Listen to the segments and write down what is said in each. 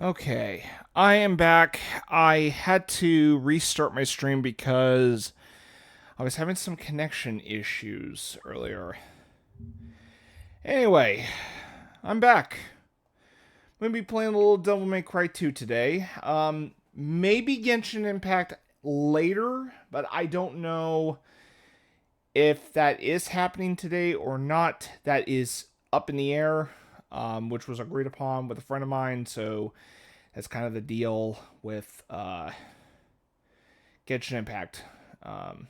Okay, I am back. I had to restart my stream because I was having some connection issues earlier. Anyway, I'm back. I'm gonna be playing a little Devil May Cry 2 today. Maybe Genshin Impact later, but I don't know if that is happening today or not. That is up in the air, which was agreed upon with a friend of mine. So that's kind of the deal with Genshin Impact. Um,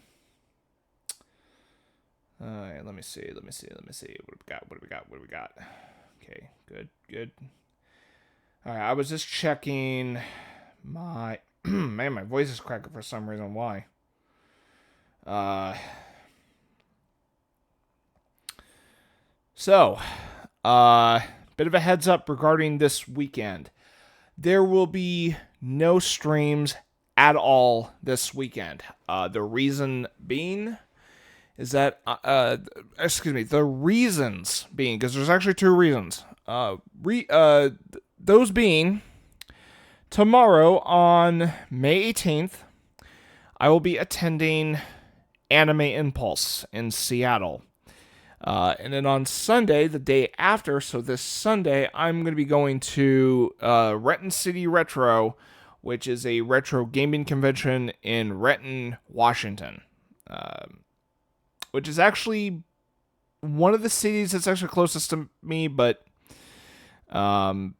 Let me see. Let me see. Let me see. What do we got? What do we got? What do we got? Okay, good, good. All right, I was just checking my man. My voice is cracking for some reason. Why? Uh, so, bit of a heads up regarding this weekend. There will be no streams at all this weekend. The reason being is that, excuse me, the reasons being, because there's actually two reasons. Those being, tomorrow on May 18th, I will be attending Anime Impulse in Seattle. And then on Sunday, the day after, so this Sunday, I'm going to be going to Renton City Retro, which is a retro gaming convention in Renton, Washington. Which is actually one of the cities that's actually closest to me, um,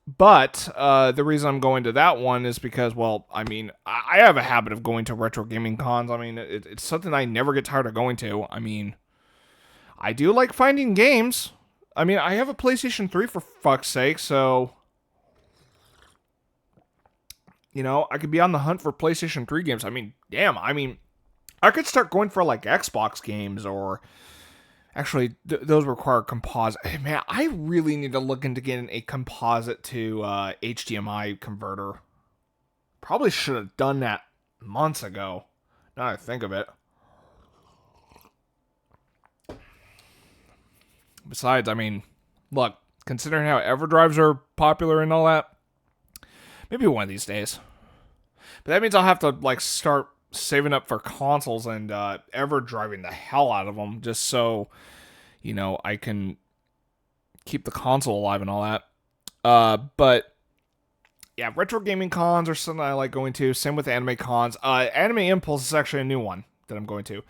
the reason I'm going to that one is because, well, I mean, I have a habit of going to retro gaming cons. I mean, it's something I never get tired of going to. I mean, I do like finding games. I mean, I have a PlayStation 3 for fuck's sake, so I could be on the hunt for PlayStation 3 games. I mean, damn, I could start going for like Xbox games or actually those require composite. Hey, man, I really need to look into getting a composite to HDMI converter. Probably should have done that months ago. Now that I think of it. Besides, I mean, look, considering how EverDrives are popular and all that, maybe one of these days. But that means I'll have to like start saving up for consoles and ever driving the hell out of them just so I can keep the console alive and all that. But yeah, retro gaming cons are something I like going to. Same with anime cons. Anime Impulse is actually a new one that I'm going to,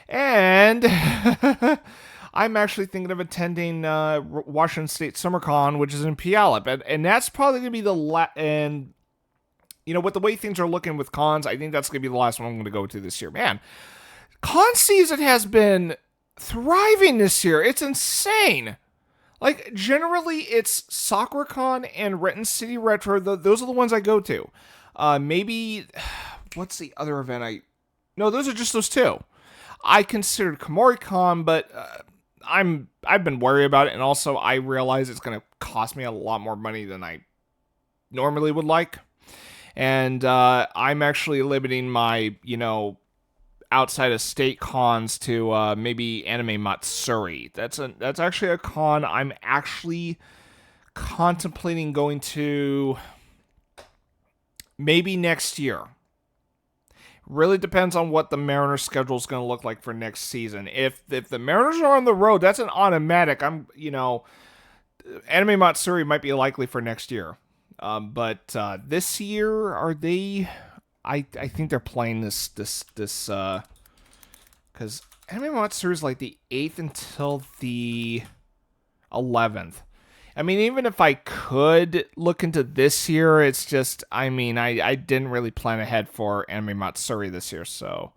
and I'm actually thinking of attending Washington State SummerCon, which is in Puyallup, and that's probably gonna be and with the way things are looking with cons, I think that's going to be the last one I'm going to go to this year. Man, con season has been thriving this year. It's insane. Like, generally, it's SakuraCon and Renton City Retro. Those are the ones I go to. Maybe, what's the other event No, those are just those two. I considered KomoriCon, but I've been worried about it, and also I realize it's going to cost me a lot more money than I normally would like. And I'm actually limiting my, outside of state cons to maybe Anime Matsuri. That's actually a con I'm actually contemplating going to maybe next year. Really depends on what the Mariners schedule is going to look like for next season. If the Mariners are on the road, that's an automatic. Anime Matsuri might be likely for next year. But this year, are they? I think they're playing this because Anime Matsuri is like the 8th until the 11th. I mean, even if I could look into this year, it's just, I didn't really plan ahead for Anime Matsuri this year, so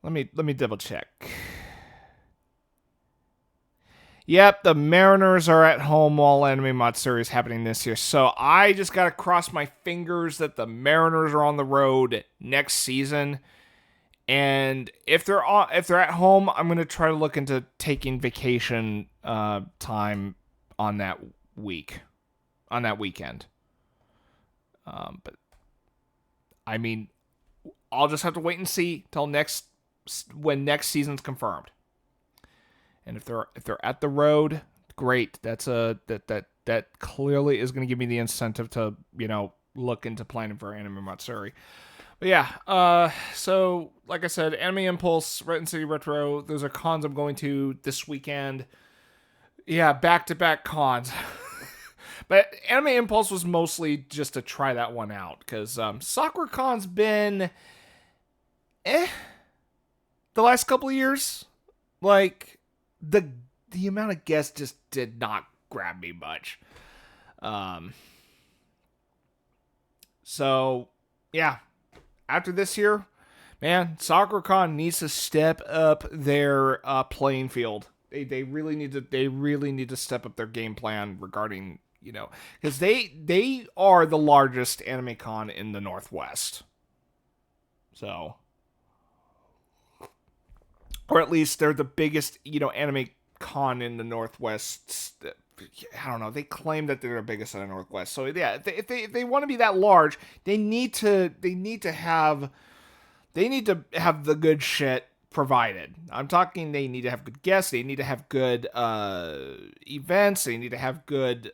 let me double check. Yep, the Mariners are at home while Anime Matsuri is happening this year. So I just gotta cross my fingers that the Mariners are on the road next season. And if they're at home, I'm gonna try to look into taking vacation time on that weekend. But I mean, I'll just have to wait and see till when next season's confirmed. And if they're at the road, great. That's that clearly is going to give me the incentive to, look into planning for Anime Matsuri. But yeah, so like I said, Anime Impulse, Renton City Retro, those are cons I'm going to this weekend. Yeah, back-to-back cons. But Anime Impulse was mostly just to try that one out, because Sakura Con's been the last couple of years. Like, the amount of guests just did not grab me much. So, yeah. After this year, man, SakuraCon needs to step up their playing field. They really need to step up their game plan regarding, because they are the largest anime con in the Northwest. So, or at least they're the biggest, anime con in the Northwest. I don't know. They claim that they're the biggest in the Northwest. So yeah, if they want to be that large, they need to have the good shit provided. I'm talking. They need to have good guests. They need to have good events. They need to have good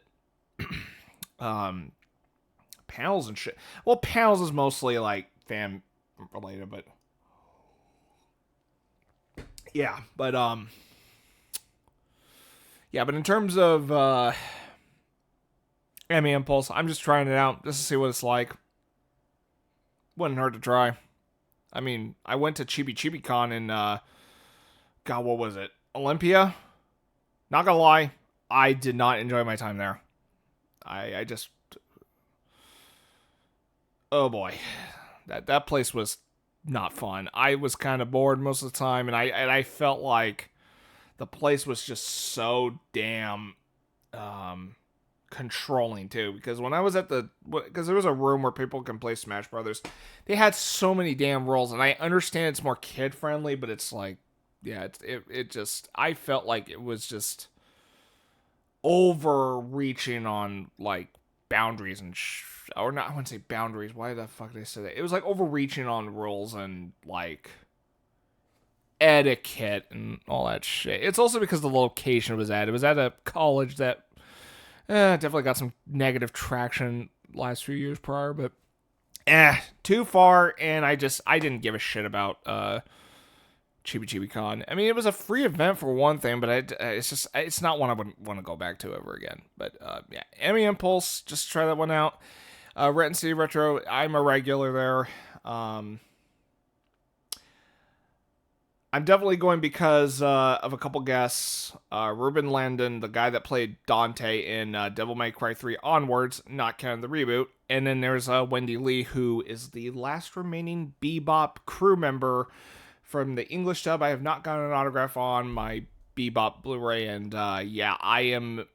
panels and shit. Well, panels is mostly like fan related, but yeah, but yeah, but in terms of Anime Impulse, I'm just trying it out just to see what it's like. Wouldn't hurt to try. I mean, I went to Chibi Chibi Con in, God, what was it? Olympia? Not gonna lie, I did not enjoy my time there. I just... Oh boy. That place was not fun. I was kind of bored most of the time, and I felt like the place was just so damn controlling too. Because when I was because there was a room where people can play Smash Brothers, they had so many damn rules, and I understand it's more kid friendly, but it's like, yeah, it just, I felt like it was just overreaching on like boundaries and or not. I wouldn't say boundaries. Why the fuck did I say that? It was like overreaching on rules and like etiquette and all that shit. It's also because the location was at. It was at a college that definitely got some negative traction last few years prior, but too far, and I didn't give a shit about Chibi Chibi Con. I mean, it was a free event for one thing, but it's not one I would want to go back to ever again. But yeah, Anime Impulse, just try that one out. Renton City Retro, I'm a regular there. I'm definitely going because of a couple guests. Ruben Landon, the guy that played Dante in Devil May Cry 3 Onwards, not counting the reboot. And then there's Wendy Lee, who is the last remaining Bebop crew member from the English dub. I have not gotten an autograph on my Bebop Blu-ray, and yeah, I am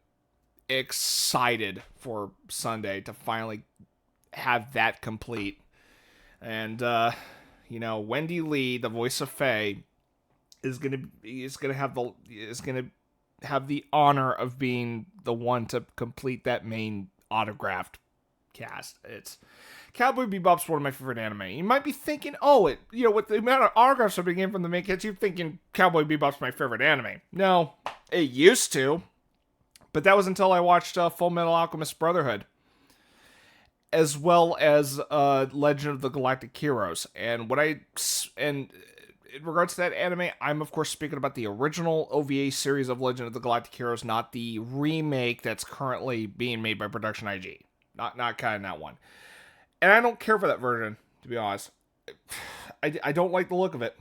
excited for Sunday to finally have that complete. And Wendy Lee, the voice of Faye, is gonna have the honor of being the one to complete that main autographed cast. It's Cowboy Bebop's one of my favorite anime. You might be thinking, with the amount of autographs I've been getting from the main cast, you're thinking Cowboy Bebop's my favorite anime. No, it used to, but that was until I watched Full Metal Alchemist Brotherhood, as well as Legend of the Galactic Heroes. And in regards to that anime, I'm of course speaking about the original OVA series of Legend of the Galactic Heroes, not the remake that's currently being made by Production IG. Not kind of that one. And I don't care for that version, to be honest. I don't like the look of it.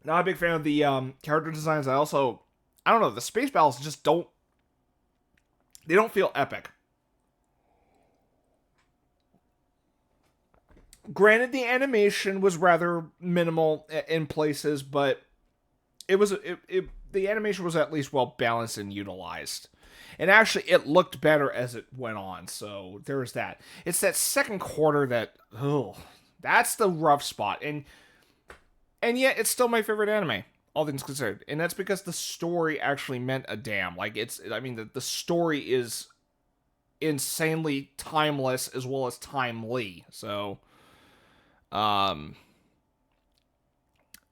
Not a big fan of the character designs. I don't know, the space battles just don't feel epic. Granted, the animation was rather minimal in places, but the animation was at least well balanced and utilized. And actually, it looked better as it went on, so there's that. It's that second quarter that's the rough spot. And yet, it's still my favorite anime, all things considered. And that's because the story actually meant a damn. Like, the story is insanely timeless as well as timely, so...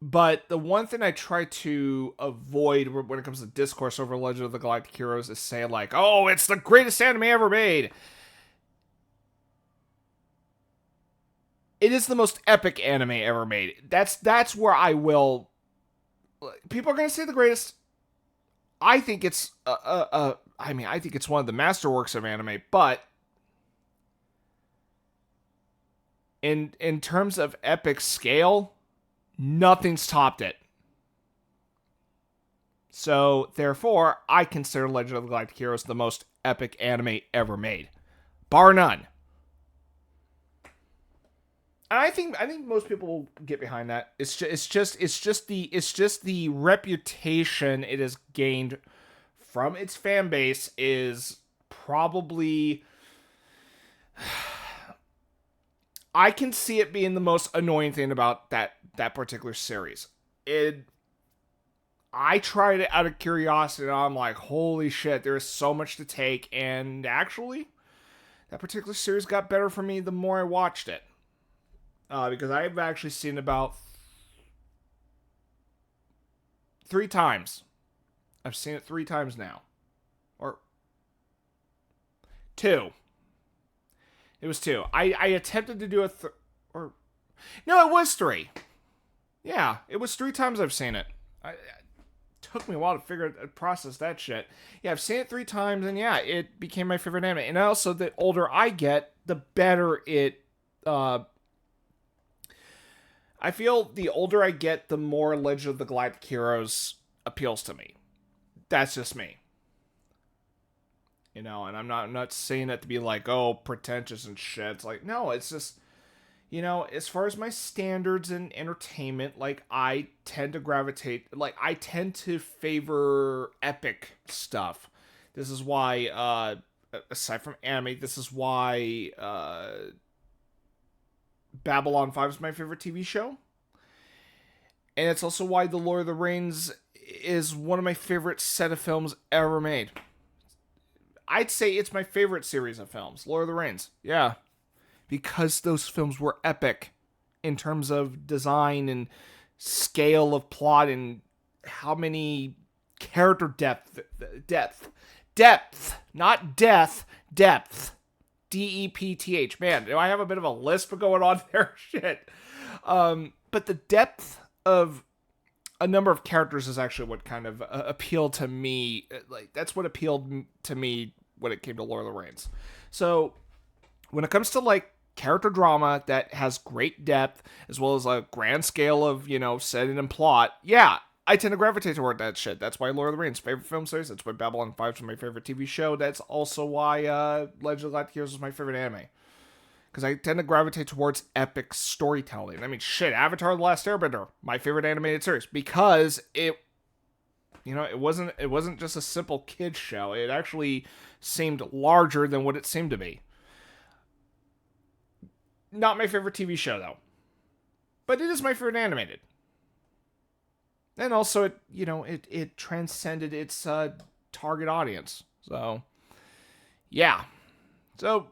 But the one thing I try to avoid when it comes to discourse over Legend of the Galactic Heroes is say like, "Oh, it's the greatest anime ever made." It is the most epic anime ever made. That's where I will. People are gonna say the greatest. I think it's I mean, I think it's one of the masterworks of anime, but in terms of epic scale, nothing's topped it. So, therefore, I consider Legend of the Galactic Heroes the most epic anime ever made, bar none. And I think most people will get behind that. It's just the reputation it has gained from its fan base is probably, I can see it being the most annoying thing about that particular series. It I tried it out of curiosity and I'm like, holy shit, there's so much to take. And actually, that particular series got better for me the more I watched it. Because I've actually seen about 3 times. I've seen it 3 times now. Or two. It was two. I attempted to do or no, it was three. Yeah, it was 3 times I've seen it. It took me a while to process that shit. Yeah, I've seen it 3 times, and yeah, it became my favorite anime. And also, the older I get, the better it. I feel the older I get, the more Legend of the Galactic Heroes appeals to me. That's just me. And I'm not saying that to be like, oh, pretentious and shit. It's like, no, it's just, as far as my standards in entertainment, like, I tend to gravitate, like, I tend to favor epic stuff. This is why, aside from anime, this is why, Babylon 5 is my favorite TV show. And it's also why The Lord of the Rings is one of my favorite set of films ever made. I'd say it's my favorite series of films, Lord of the Rings. Yeah. Because those films were epic in terms of design and scale of plot and how many character depth, not death, depth. DEPTH. Man, do I have a bit of a lisp going on there? Shit. But the depth of a number of characters is actually what kind of appealed to me. Like, that's what appealed to me when it came to Lord of the Rings. So, when it comes to, like, character drama that has great depth, as well as a grand scale of, setting and plot, yeah, I tend to gravitate toward that shit. That's why Lord of the Rings, favorite film series. That's why Babylon 5 is my favorite TV show. That's also why Legend of the Galactic Heroes is my favorite anime. Because I tend to gravitate towards epic storytelling. I mean, shit, Avatar: The Last Airbender, my favorite animated series. Because it wasn't just a simple kid's show. It actually seemed larger than what it seemed to be. Not my favorite TV show, though. But it is my favorite animated. And also, it transcended its target audience. So, yeah. So,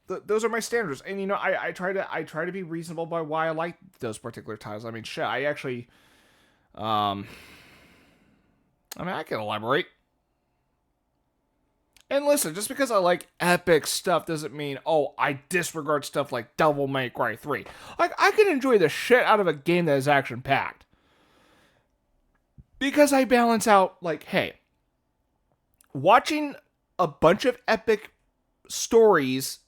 those are my standards. And, I try to be reasonable by why I like those particular titles. I mean, shit, I actually, I can elaborate. And listen, just because I like epic stuff doesn't mean, oh, I disregard stuff like Devil May Cry 3. Like, I can enjoy the shit out of a game that is action-packed. Because I balance out, like, hey, watching a bunch of epic stories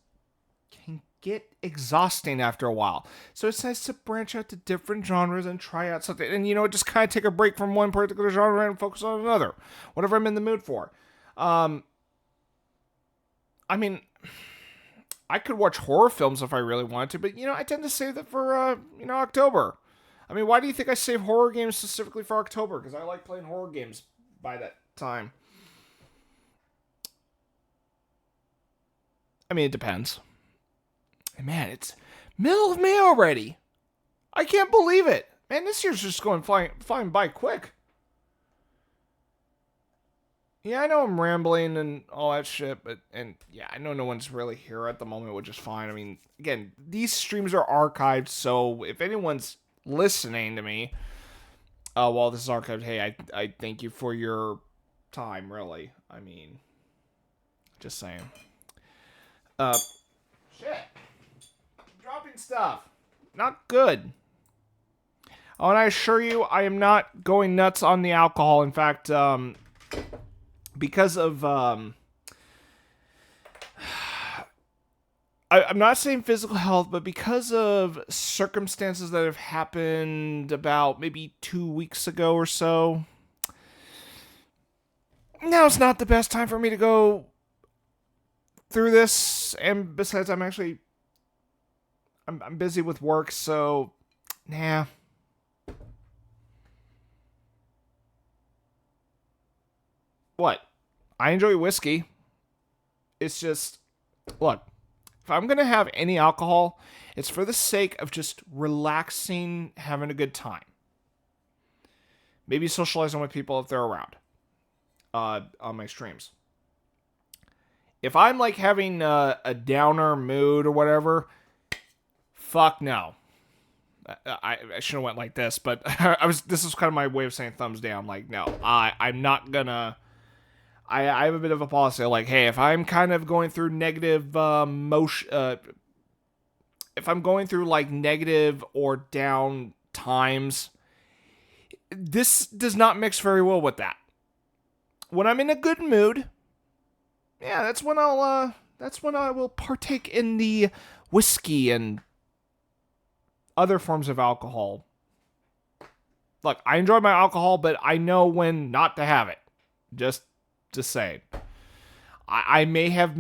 can get exhausting after a while. So it's nice to branch out to different genres and try out something. And, just kind of take a break from one particular genre and focus on another. Whatever I'm in the mood for. I mean, I could watch horror films if I really wanted to, but, I tend to save that for, October. I mean, why do you think I save horror games specifically for October? Because I like playing horror games by that time. I mean, it depends. And man, it's middle of May already. I can't believe it. Man, this year's just going flying by quick. Yeah, I know I'm rambling and all that shit, but I know no one's really here at the moment, which is fine. I mean, again, these streams are archived, so if anyone's listening to me while this is archived, hey, I thank you for your time, really. I mean, just saying. Shit. I'm dropping stuff. Not good. Oh, and I assure you, I am not going nuts on the alcohol. In fact, because of I'm not saying physical health, but because of circumstances that have happened about maybe 2 weeks ago or so, now it's not the best time for me to go through this. And besides, I'm busy with work, so nah. What? I enjoy whiskey. It's just, look, if I'm going to have any alcohol, it's for the sake of just relaxing, having a good time. Maybe socializing with people if they're around on my streams. If I'm like having a downer mood or whatever, fuck no. I should have went like this, but this is kind of my way of saying thumbs down. Like, no, I'm not gonna. I have a bit of a policy like, hey, if I'm kind of going through negative motion, if I'm going through like negative or down times, this does not mix very well with that. When I'm in a good mood, yeah, that's when I will partake in the whiskey and other forms of alcohol. Look, I enjoy my alcohol, but I know when not to have it. Just saying. I may have.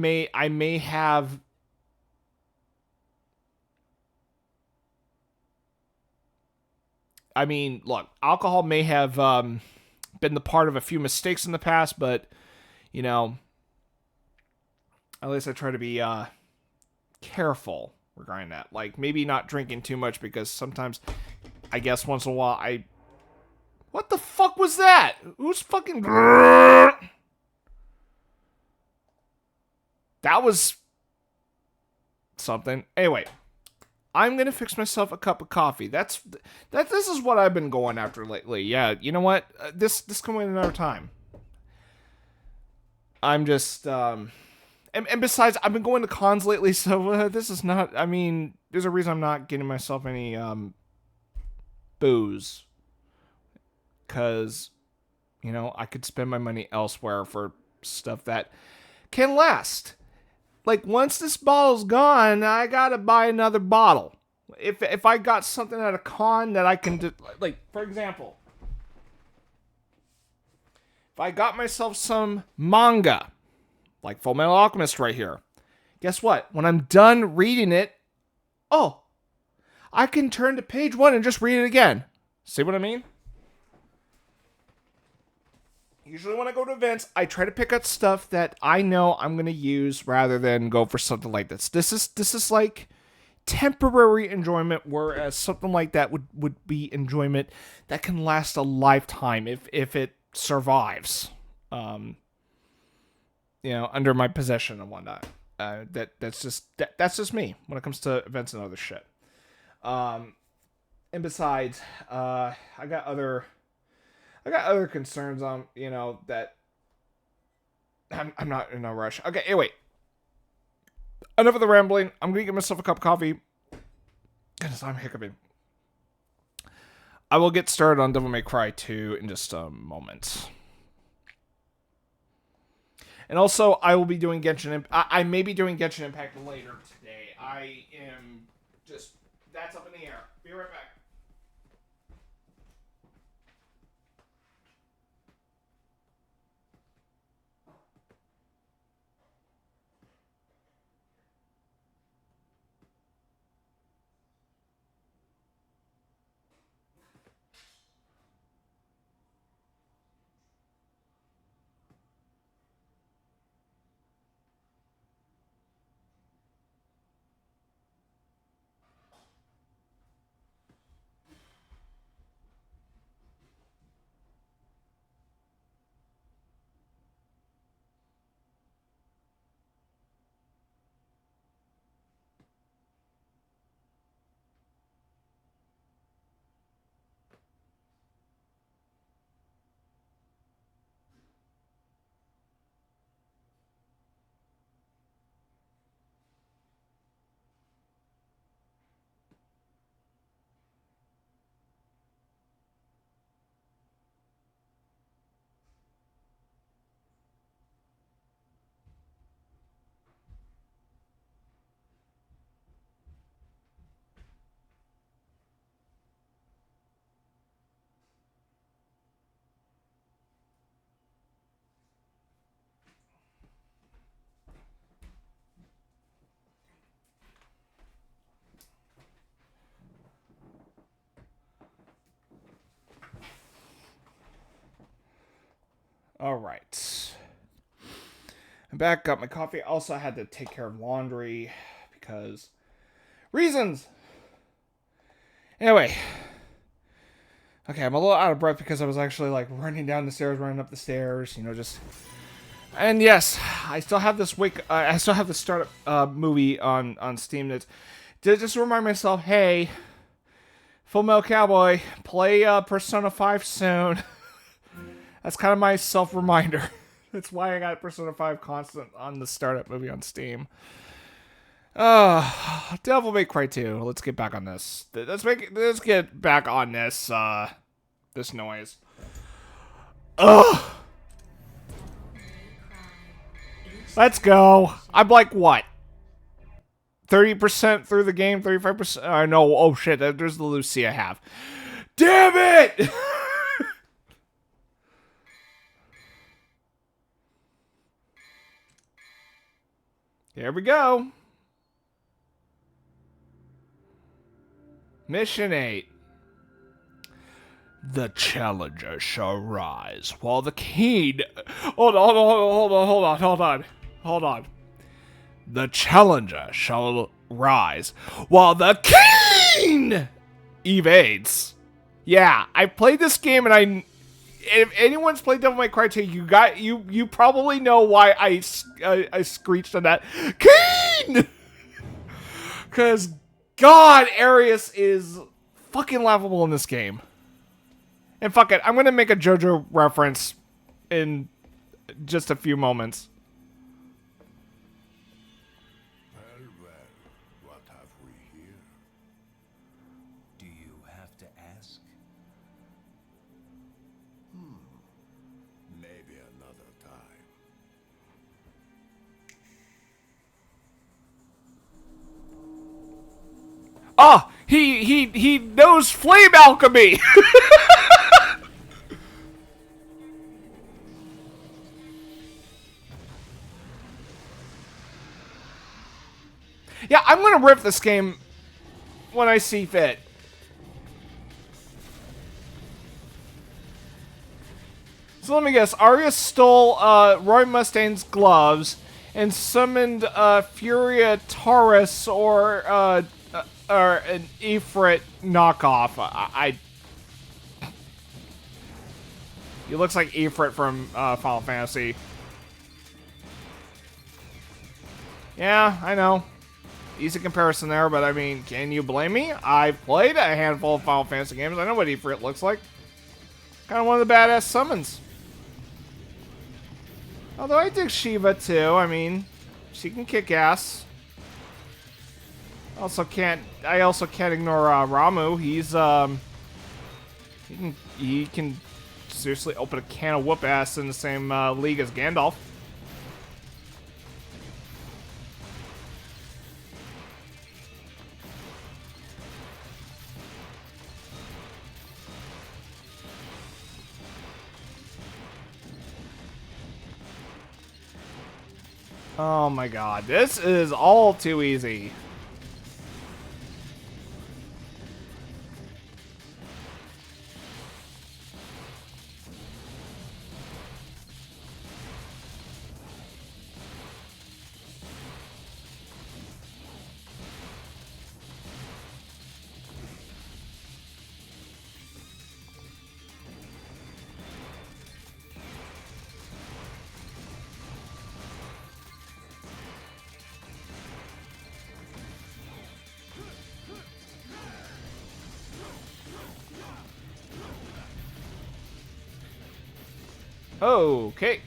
I mean, look, alcohol may have been the part of a few mistakes in the past, but you know, at least I try to be careful regarding that. Like maybe not drinking too much because sometimes, I guess once in a while I. What the fuck was that? Who's fucking? That was something. Anyway, I'm gonna fix myself a cup of coffee. This is what I've been going after lately. Yeah, you know what? This can wait another time. I'm just and besides, I've been going to cons lately, so this is not. I mean, there's a reason I'm not getting myself any booze, because you know I could spend my money elsewhere for stuff that can last. Like once this bottle's gone, I gotta buy another bottle. If I got something at a con that I can do, like for example, if I got myself some manga, like Full Metal Alchemist right here, guess what? When I'm done reading it, oh, I can turn to page 1 and just read it again. See what I mean? Usually when I go to events, I try to pick up stuff that I know I'm going to use rather than go for something like this. This is like temporary enjoyment, whereas something like that would be enjoyment that can last a lifetime if it survives. Under my possession and whatnot. That's just me when it comes to events and other shit. And besides, I got other concerns on, that I'm not in a rush. Okay, anyway. Enough of the rambling. I'm going to get myself a cup of coffee. Goodness, I'm hiccuping. I will get started on Devil May Cry 2 in just a moment. And also, I will be doing Genshin Impact. I may be doing Genshin Impact later today. I am just... That's up in the air. Be right back. All right. I'm back, got my coffee. Also, I had to take care of laundry because reasons. Anyway. Okay, I'm a little out of breath because I was actually like running down the stairs, running up the stairs, you know, just. And yes, I still have this I still have the startup movie on Steam. That's to just remind myself, hey, Full Metal Cowboy, play Persona 5 soon. That's kind of my self-reminder. That's why I got Persona 5 constant on the startup movie on Steam. Devil May Cry 2. Let's get back on this. Let's get back on this this noise. Ugh. Let's go. I'm like what? 30% through the game, 35%. I know. Oh shit, there's the Lucia I have. Damn it! Here we go. Mission 8. The challenger shall rise while the king... Hold on. The challenger shall rise while the king evades. Yeah, I played this game and if anyone's played Devil May Cry 2, you probably know why I screeched on that king. Because God, Arius is fucking laughable in this game. And fuck it, I'm gonna make a JoJo reference in just a few moments. Well, what have we here? Do you have to ask? Maybe another time. Oh, he knows flame alchemy. Yeah, I'm gonna rip this game when I see fit. So let me guess. Arya stole Roy Mustang's gloves and summoned Furia Taurus or an Ifrit knockoff. He looks like Ifrit from Final Fantasy. Yeah, I know. Easy comparison there, but I mean, can you blame me? I've played a handful of Final Fantasy games. I know what Ifrit looks like. Kind of one of the badass summons. Although I dig Shiva too. I mean, she can kick ass. I also can't ignore Ramu. He can seriously open a can of whoop ass in the same league as Gandalf. Oh my god, this is all too easy. Okay.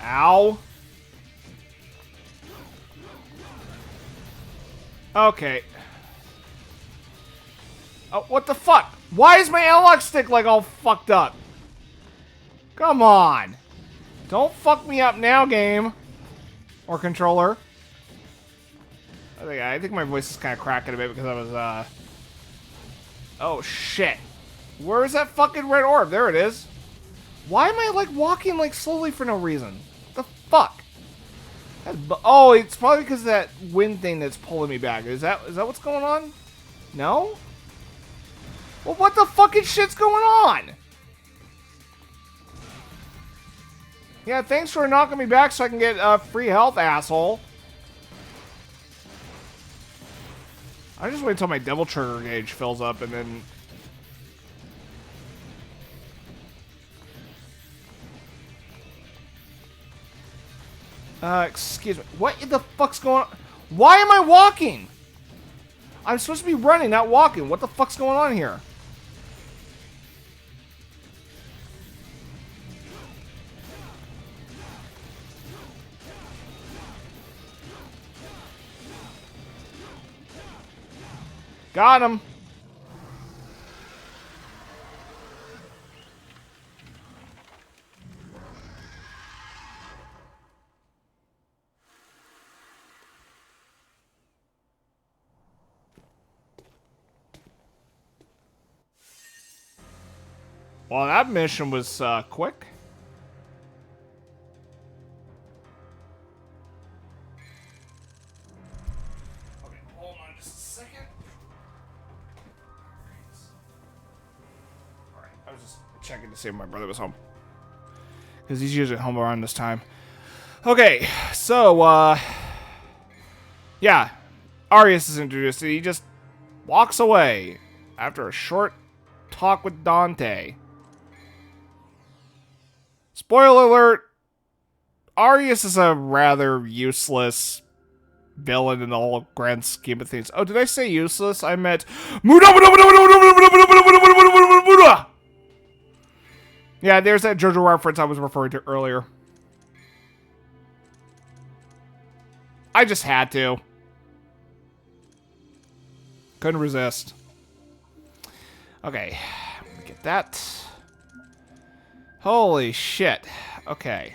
Ow. Okay. Oh, what the fuck? Why is my analog stick like all fucked up? Come on. Don't fuck me up now, game. Or controller. I think my voice is kind of cracking a bit because I was, Oh, shit. Where is that fucking red orb? There it is. Why am I like walking like slowly for no reason? What the fuck? Oh, it's probably because of that wind thing that's pulling me back. Is that what's going on? No? Well, what the fucking shit's going on? Yeah, thanks for knocking me back so I can get free health, asshole. I just wait until my devil trigger gauge fills up and then... excuse me. What the fuck's going on? Why am I walking? I'm supposed to be running, not walking. What the fuck's going on here? Got him. Well, that mission was quick. Okay, hold on just a second. Alright, I was just checking to see if my brother was home. Because he's usually home around this time. Okay, so, yeah. Arius is introduced. He just walks away after a short talk with Dante. Spoiler alert, Arius is a rather useless villain in the whole grand scheme of things. Oh, did I say useless? I meant... Yeah, there's that JoJo reference I was referring to earlier. I just had to. Couldn't resist. Okay, get that. Holy shit. Okay.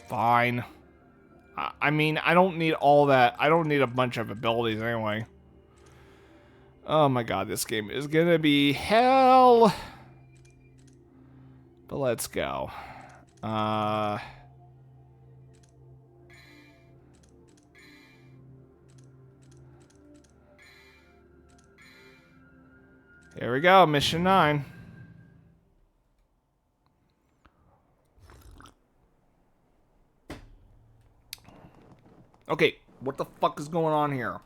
Fine. I mean, I don't need all that. I don't need a bunch of abilities anyway. Oh my god, this game is gonna be hell. But let's go. Here we go, mission 9. Okay, what the fuck is going on here?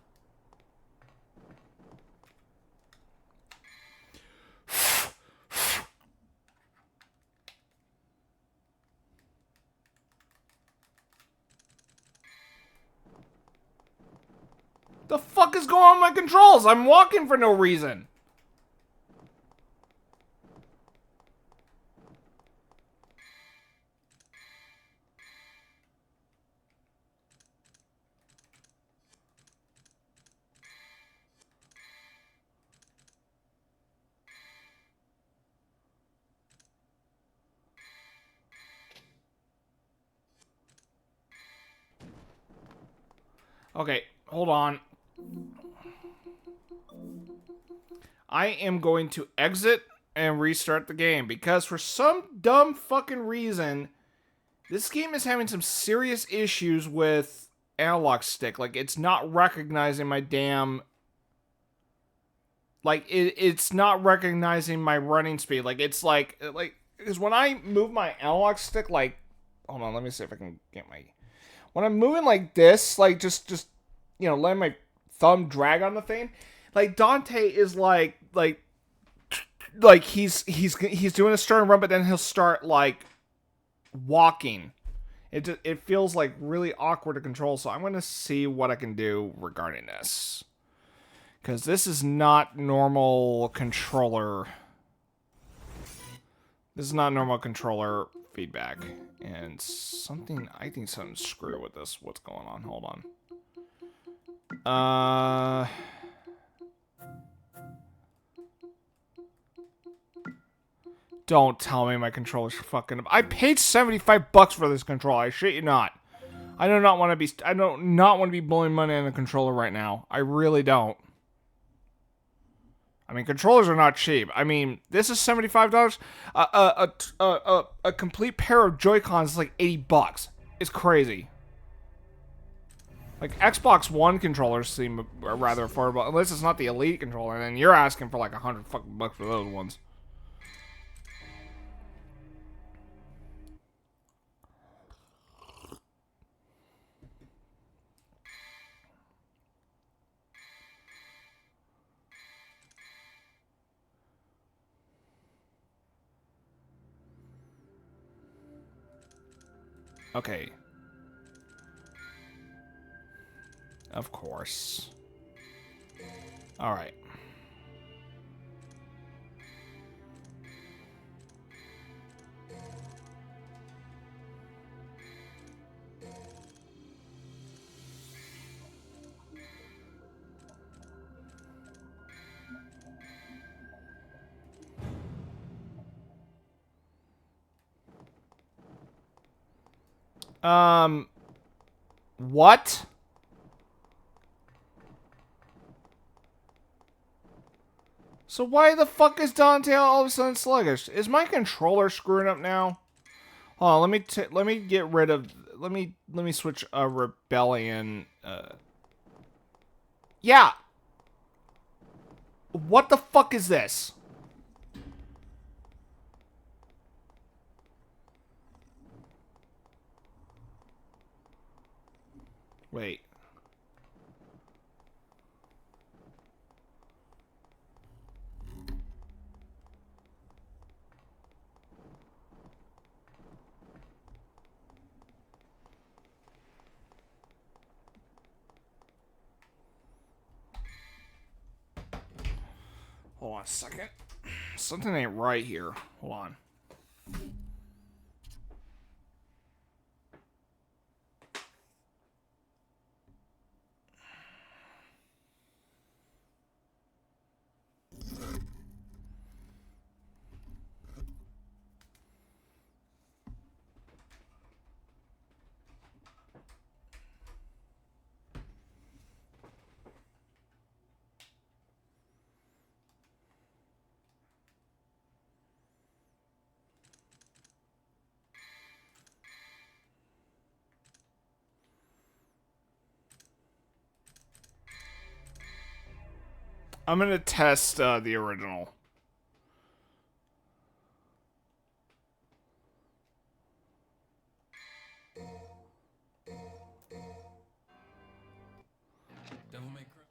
The fuck is going on with my controls? I'm walking for no reason. Okay, hold on. I am going to exit and restart the game because for some dumb fucking reason, this game is having some serious issues with analog stick. Like, it's not recognizing my damn... Like, it's not recognizing my running speed. Like, it's like... Because when I move my analog stick, like... Hold on, let me see if I can get my... When I'm moving like this, like, just you know, letting my thumb drag on the thing, like, Dante is like he's doing a start and run, but then he'll start, like, walking. It feels, like, really awkward to control, so I'm going to see what I can do regarding this. Because this is not normal controller... This is not normal controller feedback. And I think something's screwed with this. What's going on? Hold on. Don't tell me my controller's fucking up. I paid $75 for this controller. I shit you not. I do not want to be. I don't not want to be blowing money on the controller right now. I really don't. I mean, controllers are not cheap. I mean, this is $75. A complete pair of Joy-Cons is like $80. It's crazy. Like Xbox One controllers seem rather affordable, unless it's not the Elite controller. And then you're asking for like $100 fucking bucks for those ones. Okay. Of course. Alright. What? So why the fuck is Dante all of a sudden sluggish? Is my controller screwing up now? Hold on, let me get rid of let me switch Rebellion. Yeah. What the fuck is this? Wait. Hold on a second. Something ain't right here. Hold on. I'm gonna test the original. Devil May Cry.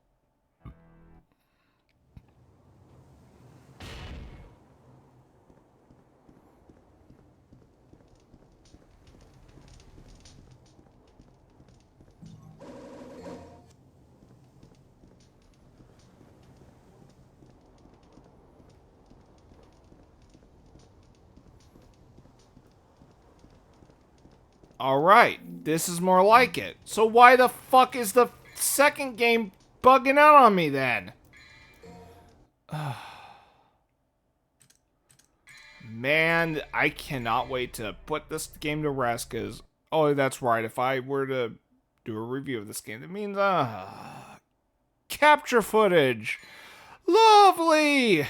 Alright, this is more like it. So why the fuck is the second game bugging out on me then? Man, I cannot wait to put this game to rest because, oh, that's right. If I were to do a review of this game, that means, capture footage. Lovely.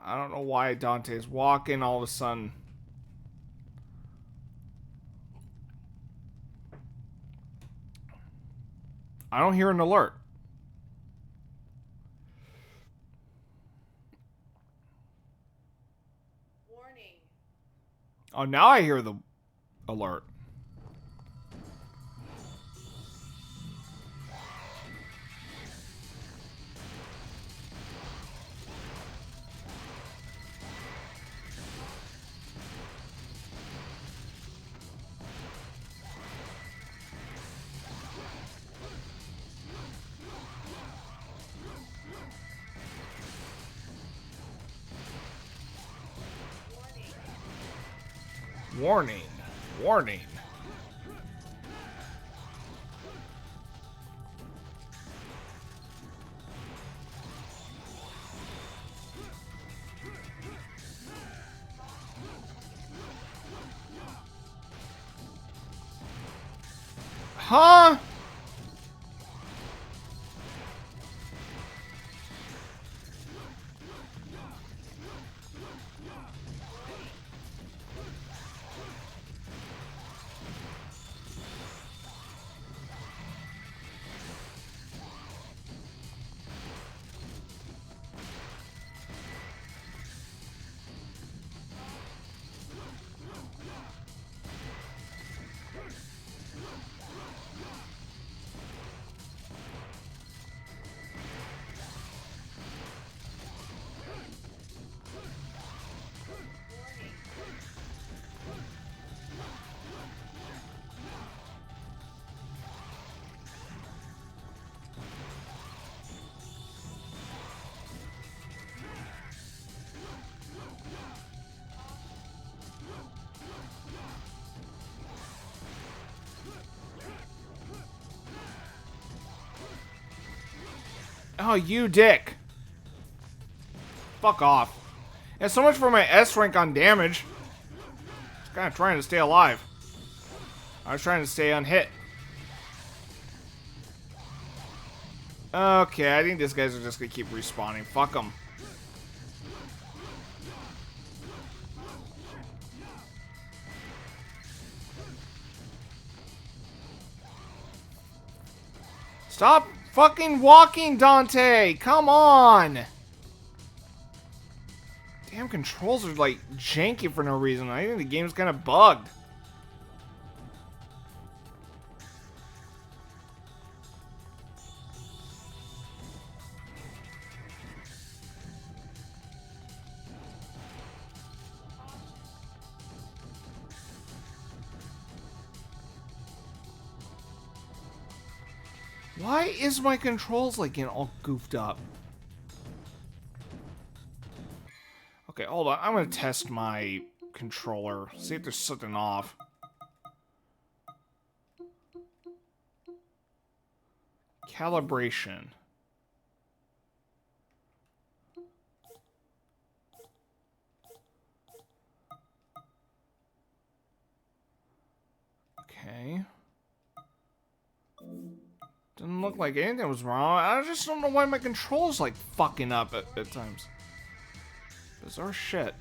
I don't know why Dante's walking all of a sudden. I don't hear an alert. Warning. Oh, now I hear the alert. Warning. Warning. Huh? Oh, you dick. Fuck off. And so much for my S rank on damage. Just kind of trying to stay alive. I was trying to stay unhit. Okay, I think these guys are just gonna keep respawning. Fuck them. Stop fucking walking, Dante! Come on! Damn controls are like janky for no reason. I think the game's kind of bugged. Why is my controls like getting all goofed up? Okay, hold on. I'm gonna test my controller. See if there's something off. Calibration. Okay. Didn't look like anything was wrong. I just don't know why my control's like fucking up at times. Bizarre shit.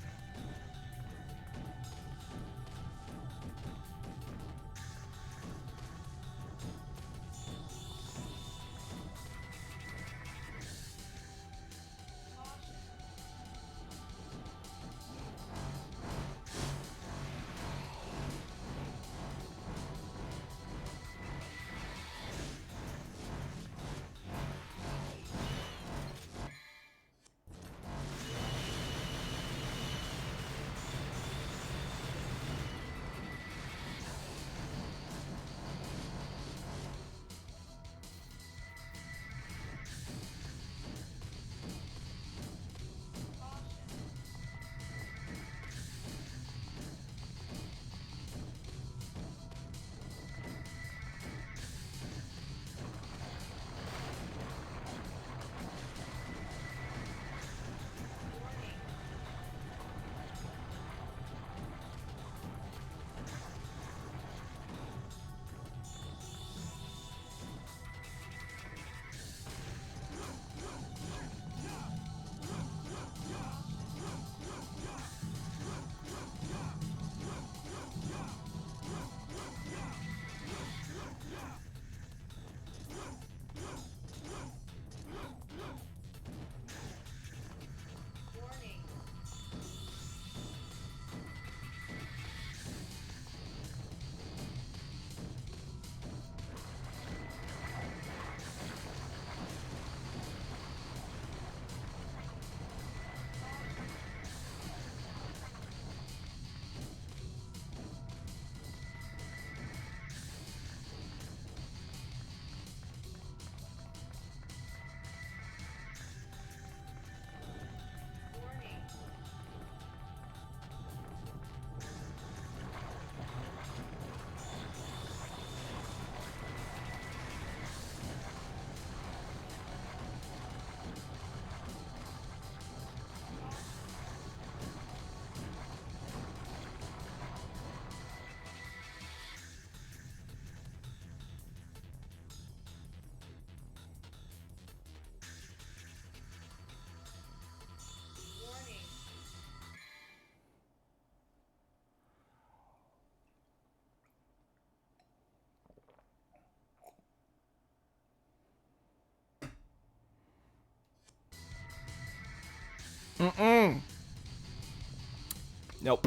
Nope.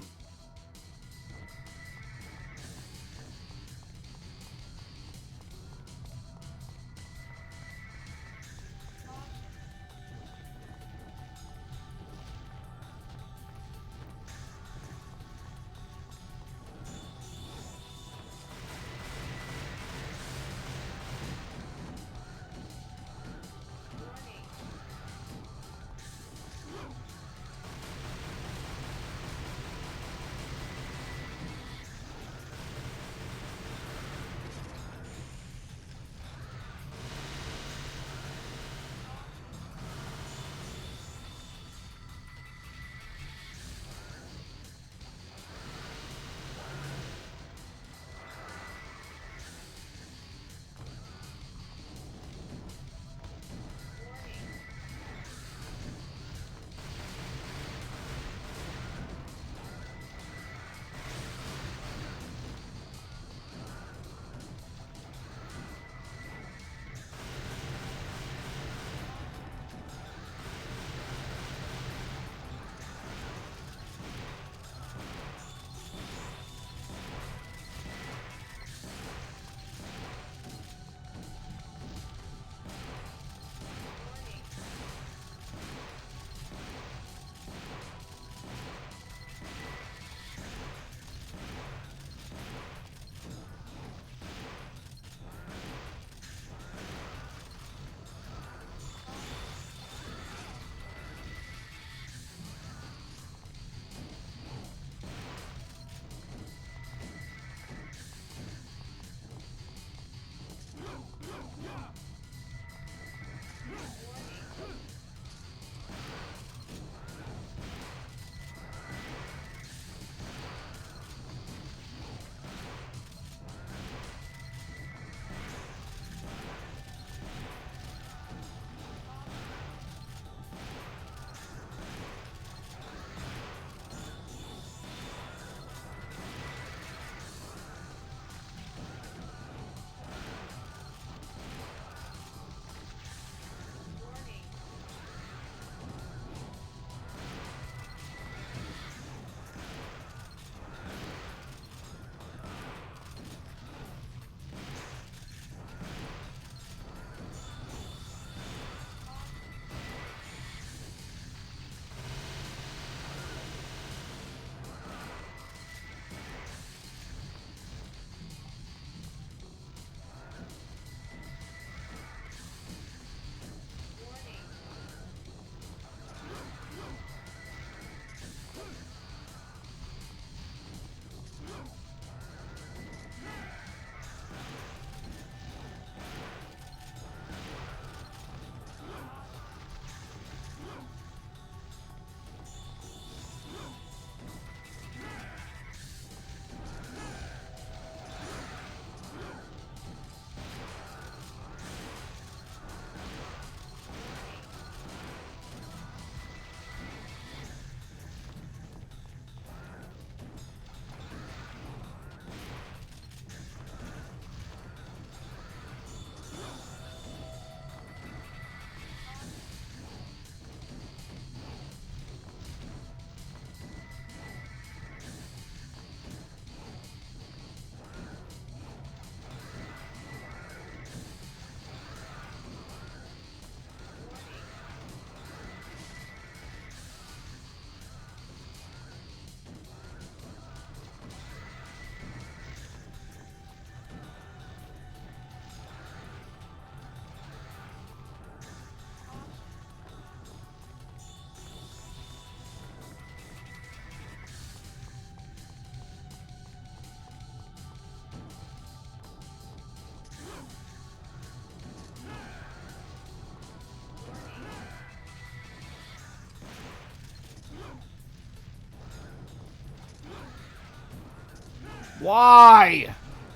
Why?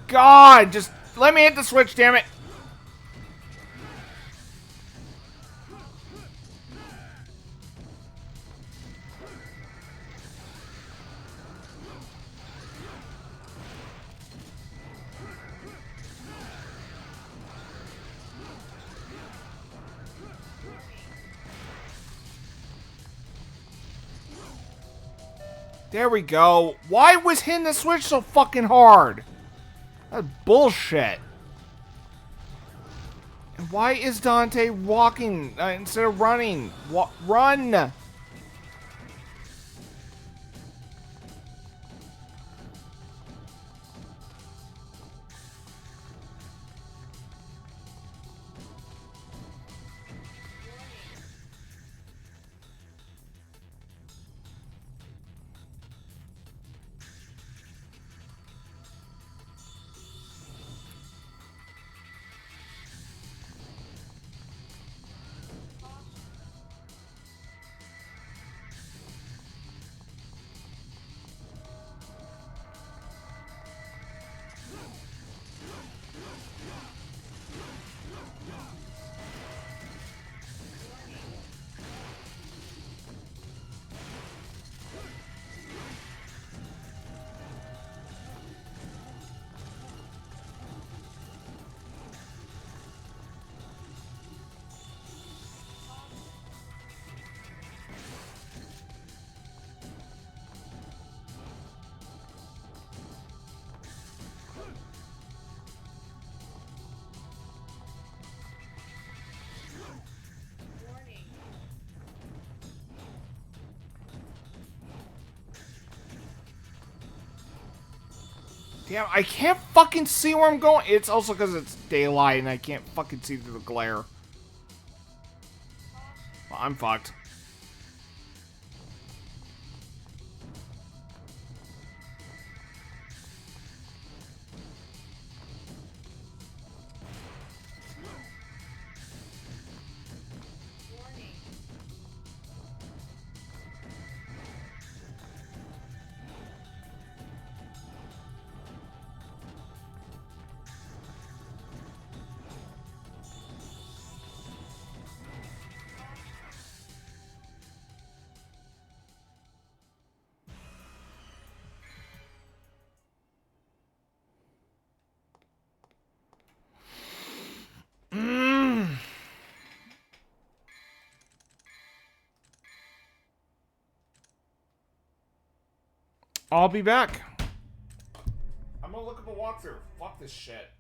God, just let me hit the switch, damn it. There we go. Why was hitting the switch so fucking hard? That's bullshit. And why is Dante walking instead of running? Run! Damn, I can't fucking see where I'm going. It's also because it's daylight and I can't fucking see through the glare. Well, I'm fucked. I'll be back. I'm gonna look up a walkthrough. Fuck this shit.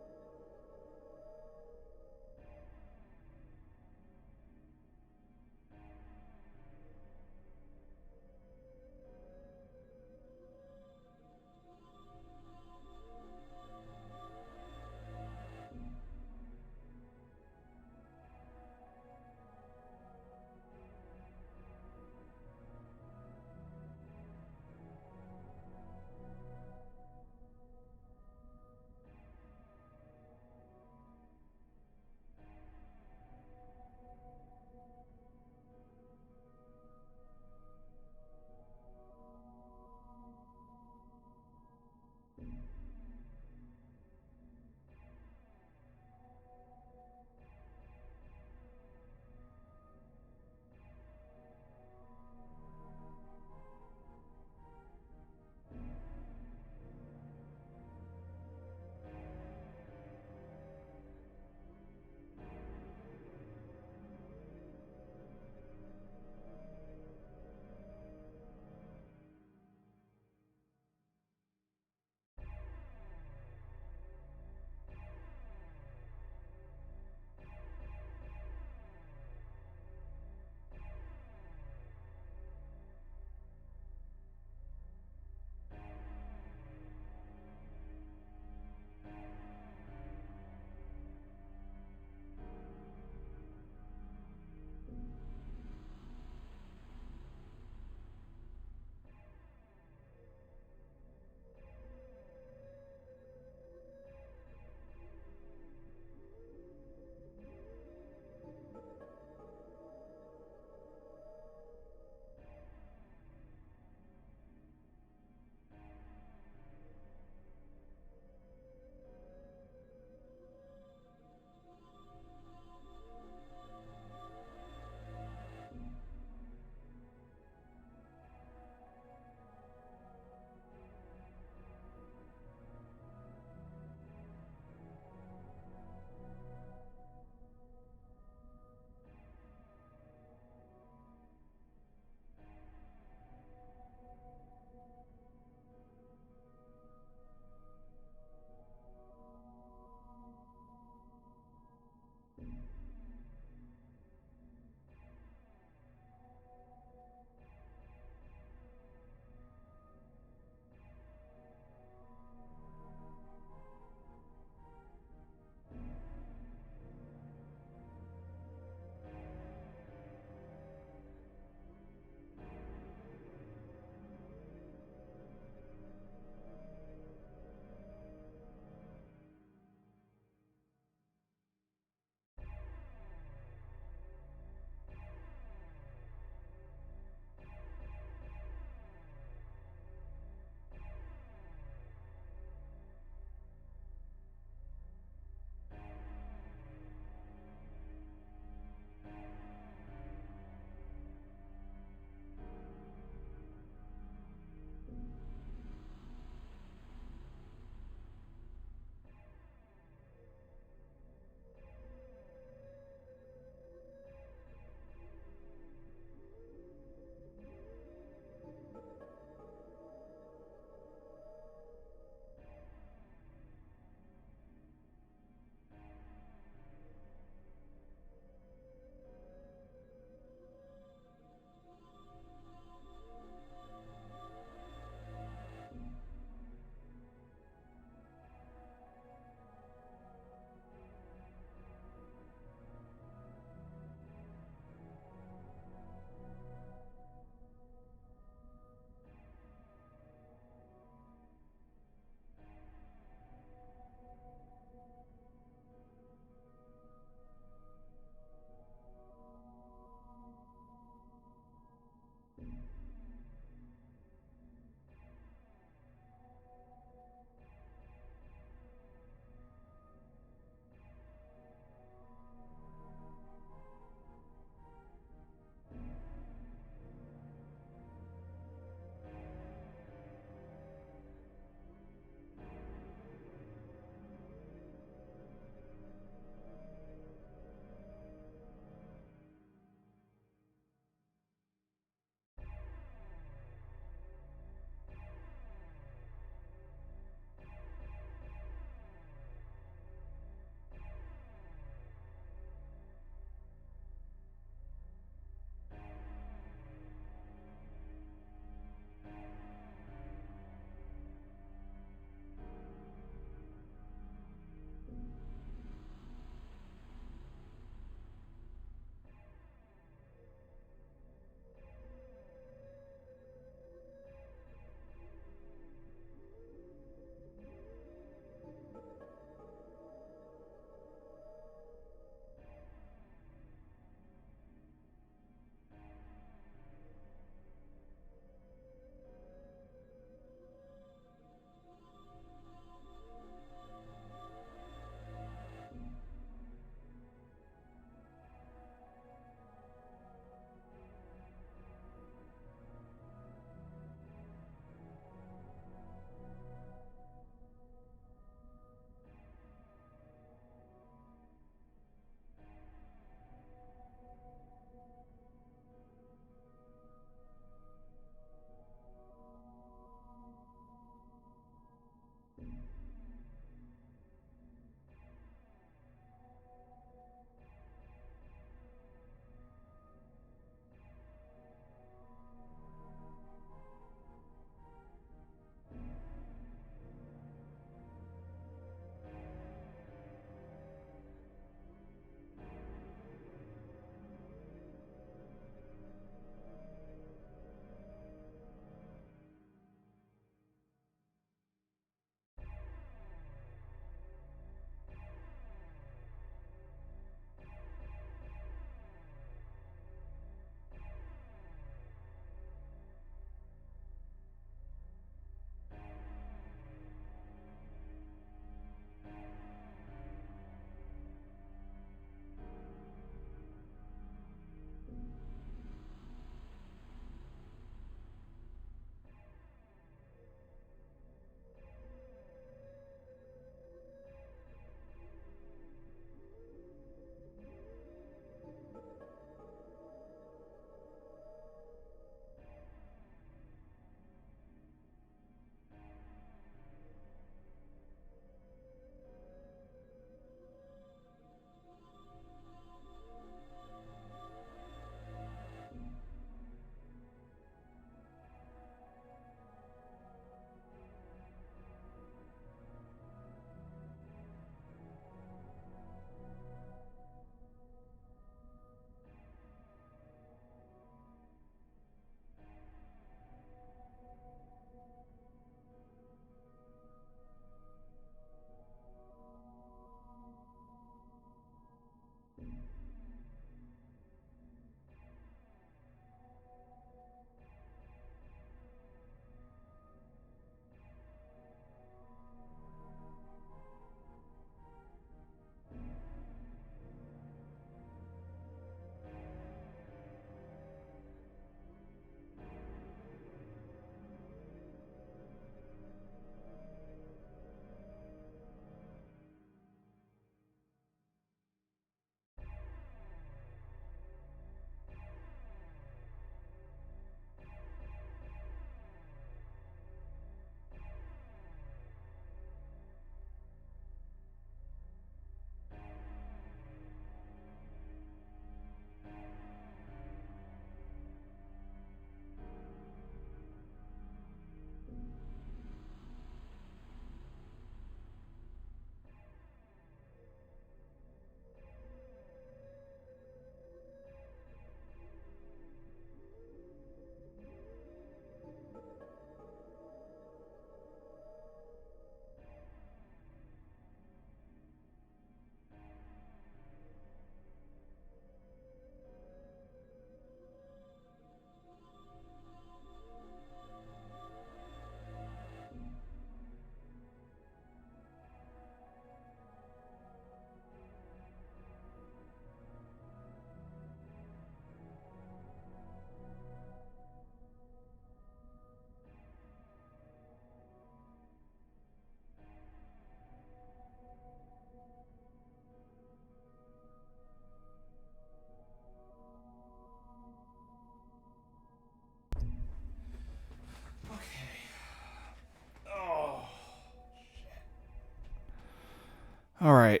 All right.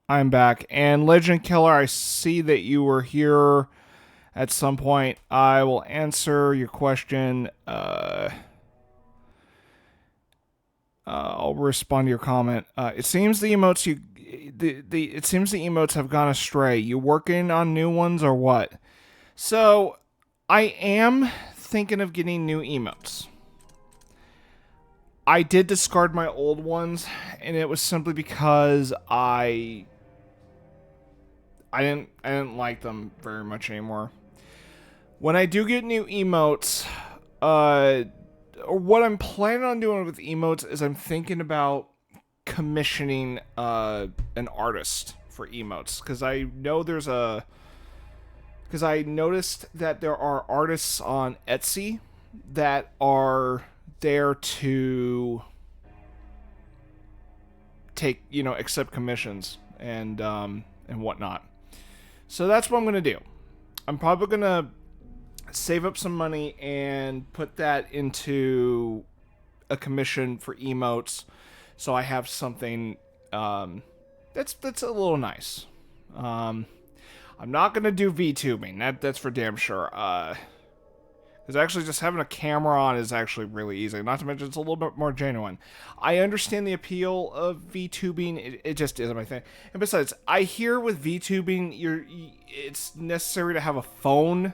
I'm back. And Legend Killer, I see that you were here at some point. I will answer your question. I'll respond to your comment. It seems the emotes it seems the emotes have gone astray. You working on new ones or what? So, I am thinking of getting new emotes. I did discard my old ones, and it was simply because I didn't like them very much anymore. When I do get new emotes, what I'm planning on doing with emotes is I'm thinking about commissioning an artist for emotes, because I noticed that there are artists on Etsy that are there to accept commissions and whatnot. So that's what I'm gonna do. I'm probably gonna save up some money and put that into a commission for emotes, so I have something that's a little nice. I'm not gonna do VTubing. That's for damn sure. Because actually just having a camera on is actually really easy. Not to mention it's a little bit more genuine. I understand the appeal of VTubing. It just isn't my thing. And besides, I hear with VTubing, it's necessary to have a phone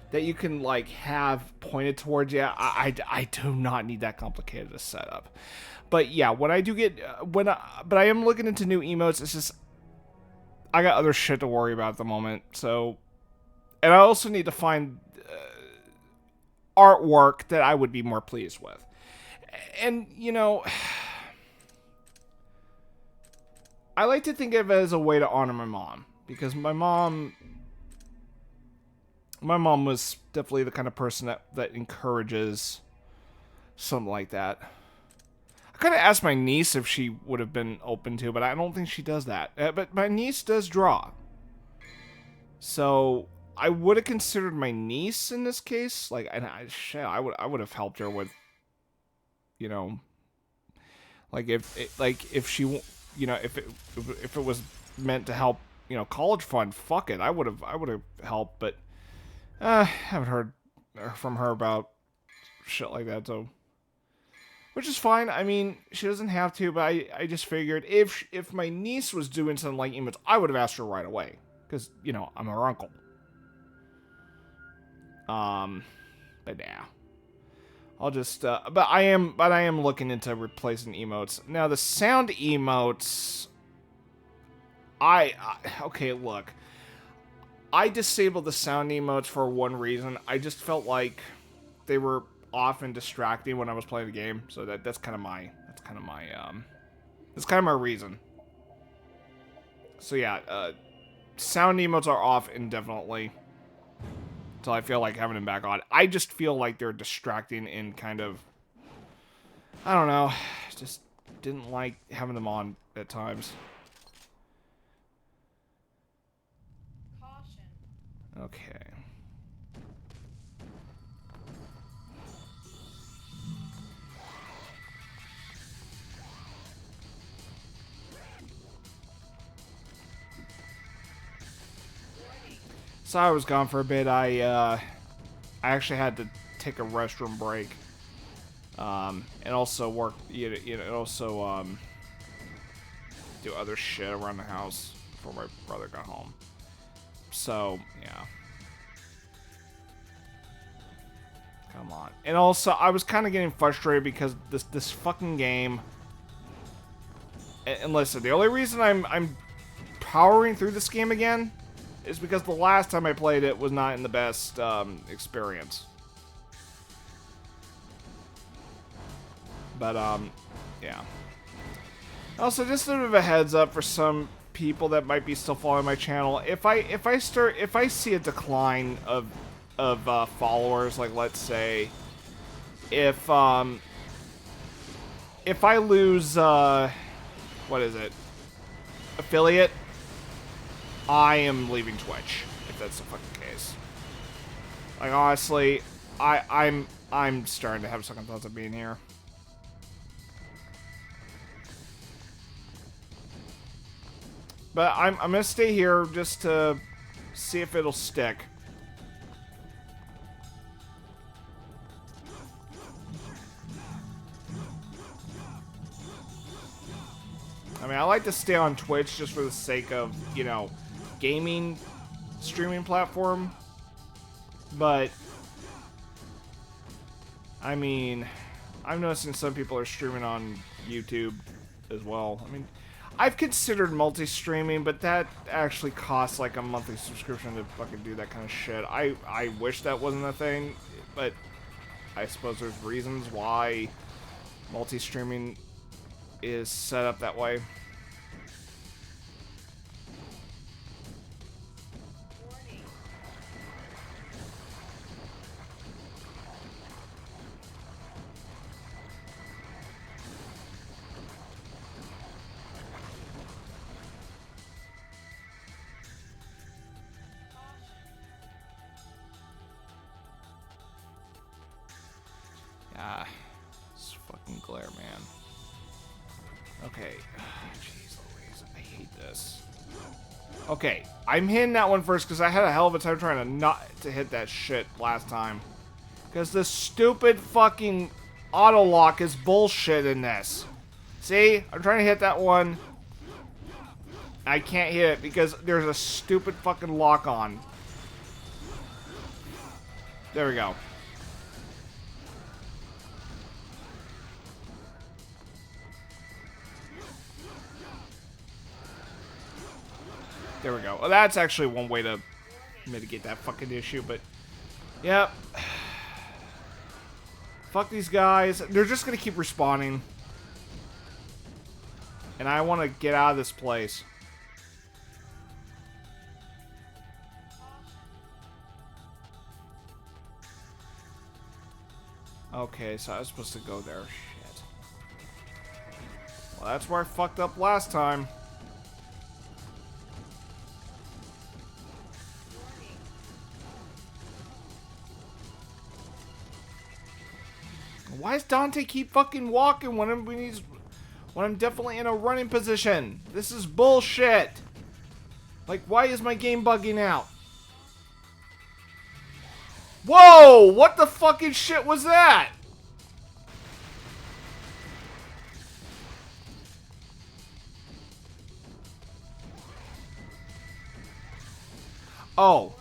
that you can like have pointed towards you. I do not need that complicated a setup. But yeah, when I do get but I am looking into new emotes. It's just I got other shit to worry about at the moment. So, and I also need to find artwork that I would be more pleased with. And, I like to think of it as a way to honor my mom. Because my mom was definitely the kind of person that encourages something like that. I kind of asked my niece if she would have been open to, but I don't think she does that. But my niece does draw. So I would have considered my niece in this case, like, and I would have helped her with, like if she, if it was meant to help, college fund, fuck it, I would have helped, but I haven't heard from her about shit like that, so, which is fine. I mean, she doesn't have to, but I just figured if my niece was doing something like emotes, I would have asked her right away, because I'm her uncle. But yeah, I'll just, but I am looking into replacing emotes. Now, the sound emotes, okay, look, I disabled the sound emotes for one reason. I just felt like they were often distracting when I was playing the game. So that's kind of my reason. So yeah, sound emotes are off indefinitely until I feel like having them back on. I just feel like they're distracting and kind of, I don't know, just didn't like having them on at times. Caution. Okay. So I was gone for a bit. I actually had to take a restroom break, and also work. Also do other shit around the house before my brother got home. So yeah, come on. And also, I was kind of getting frustrated because this fucking game. And listen, the only reason I'm powering through this game again is because the last time I played it was not in the best experience. But yeah. Also, just sort of a heads up for some people that might be still following my channel. If I see a decline of followers, like let's say, if I lose what is it? Affiliate, I am leaving Twitch, if that's the fucking case. Like, honestly, I'm starting to have second thoughts of being here. But I'm gonna stay here just to see if it'll stick. I mean, I like to stay on Twitch just for the sake of, you know, gaming streaming platform. But I mean, I'm noticing some people are streaming on YouTube as well. I mean, I've considered multi-streaming, but that actually costs like a monthly subscription to fucking do that kind of shit. I wish that wasn't a thing, but I suppose there's reasons why multi-streaming is set up that way. Ah, this fucking glare, man. Okay. Jeez Louise, I hate this. Okay, I'm hitting that one first because I had a hell of a time trying to not to hit that shit last time. Because this stupid fucking auto lock is bullshit in this. See, I'm trying to hit that one. I can't hit it because there's a stupid fucking lock on. There we go. There we go. Well, that's actually one way to mitigate that fucking issue, but... Yep. Fuck these guys. They're just gonna keep respawning. And I want to get out of this place. Okay, so I was supposed to go there. Shit. Well, that's where I fucked up last time. Why does Dante keep fucking walking when I'm definitely in a running position? This is bullshit. Like, why is my game bugging out? Whoa! What the fucking shit was that? Oh.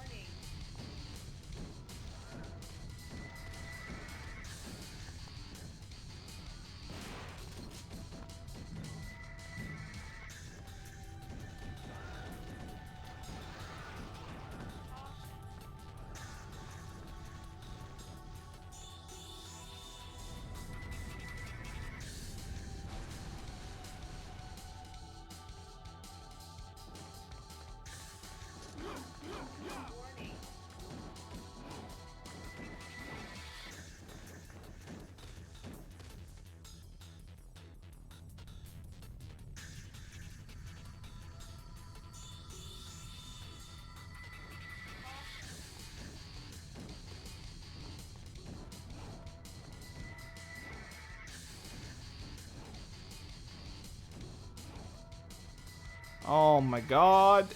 Oh my god.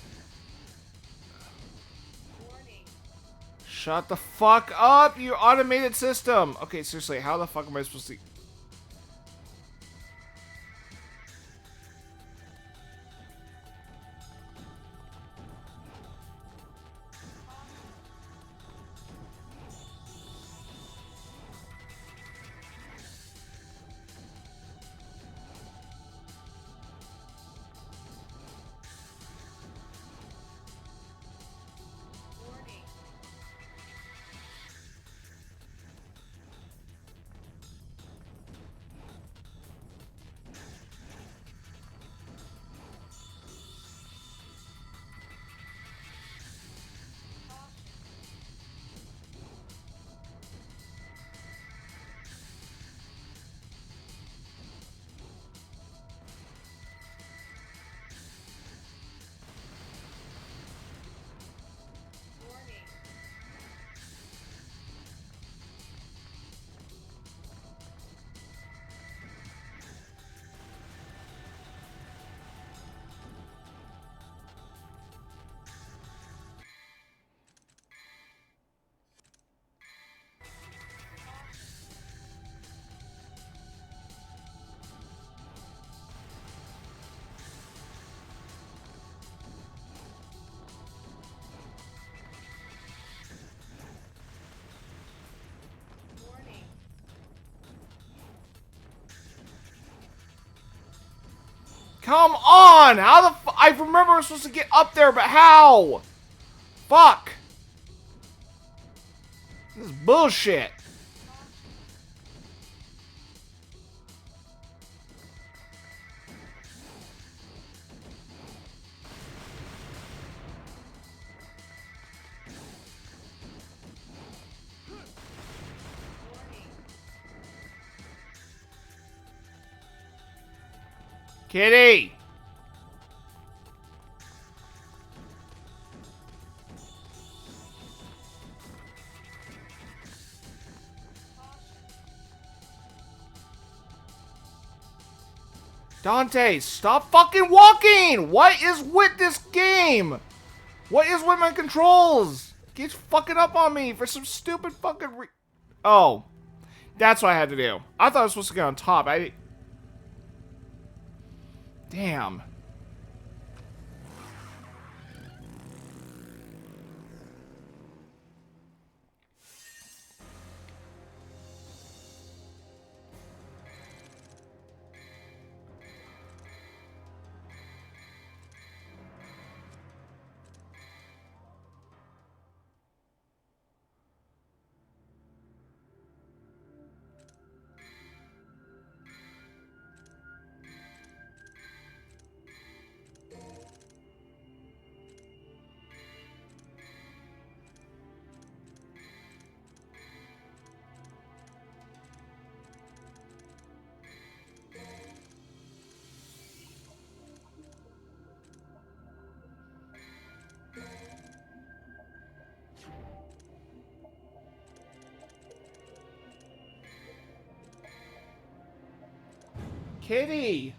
Shut the fuck up, you automated system. Okay, seriously, how the fuck am I supposed to... Come on! How the I remember I was supposed to get up there, but how? Fuck! This is bullshit. Kitty! Dante, stop fucking walking! What is with this game? What is with my controls? It keeps fucking up on me for some stupid fucking Oh. That's what I had to do. I thought I was supposed to get on top. Damn. Kitty!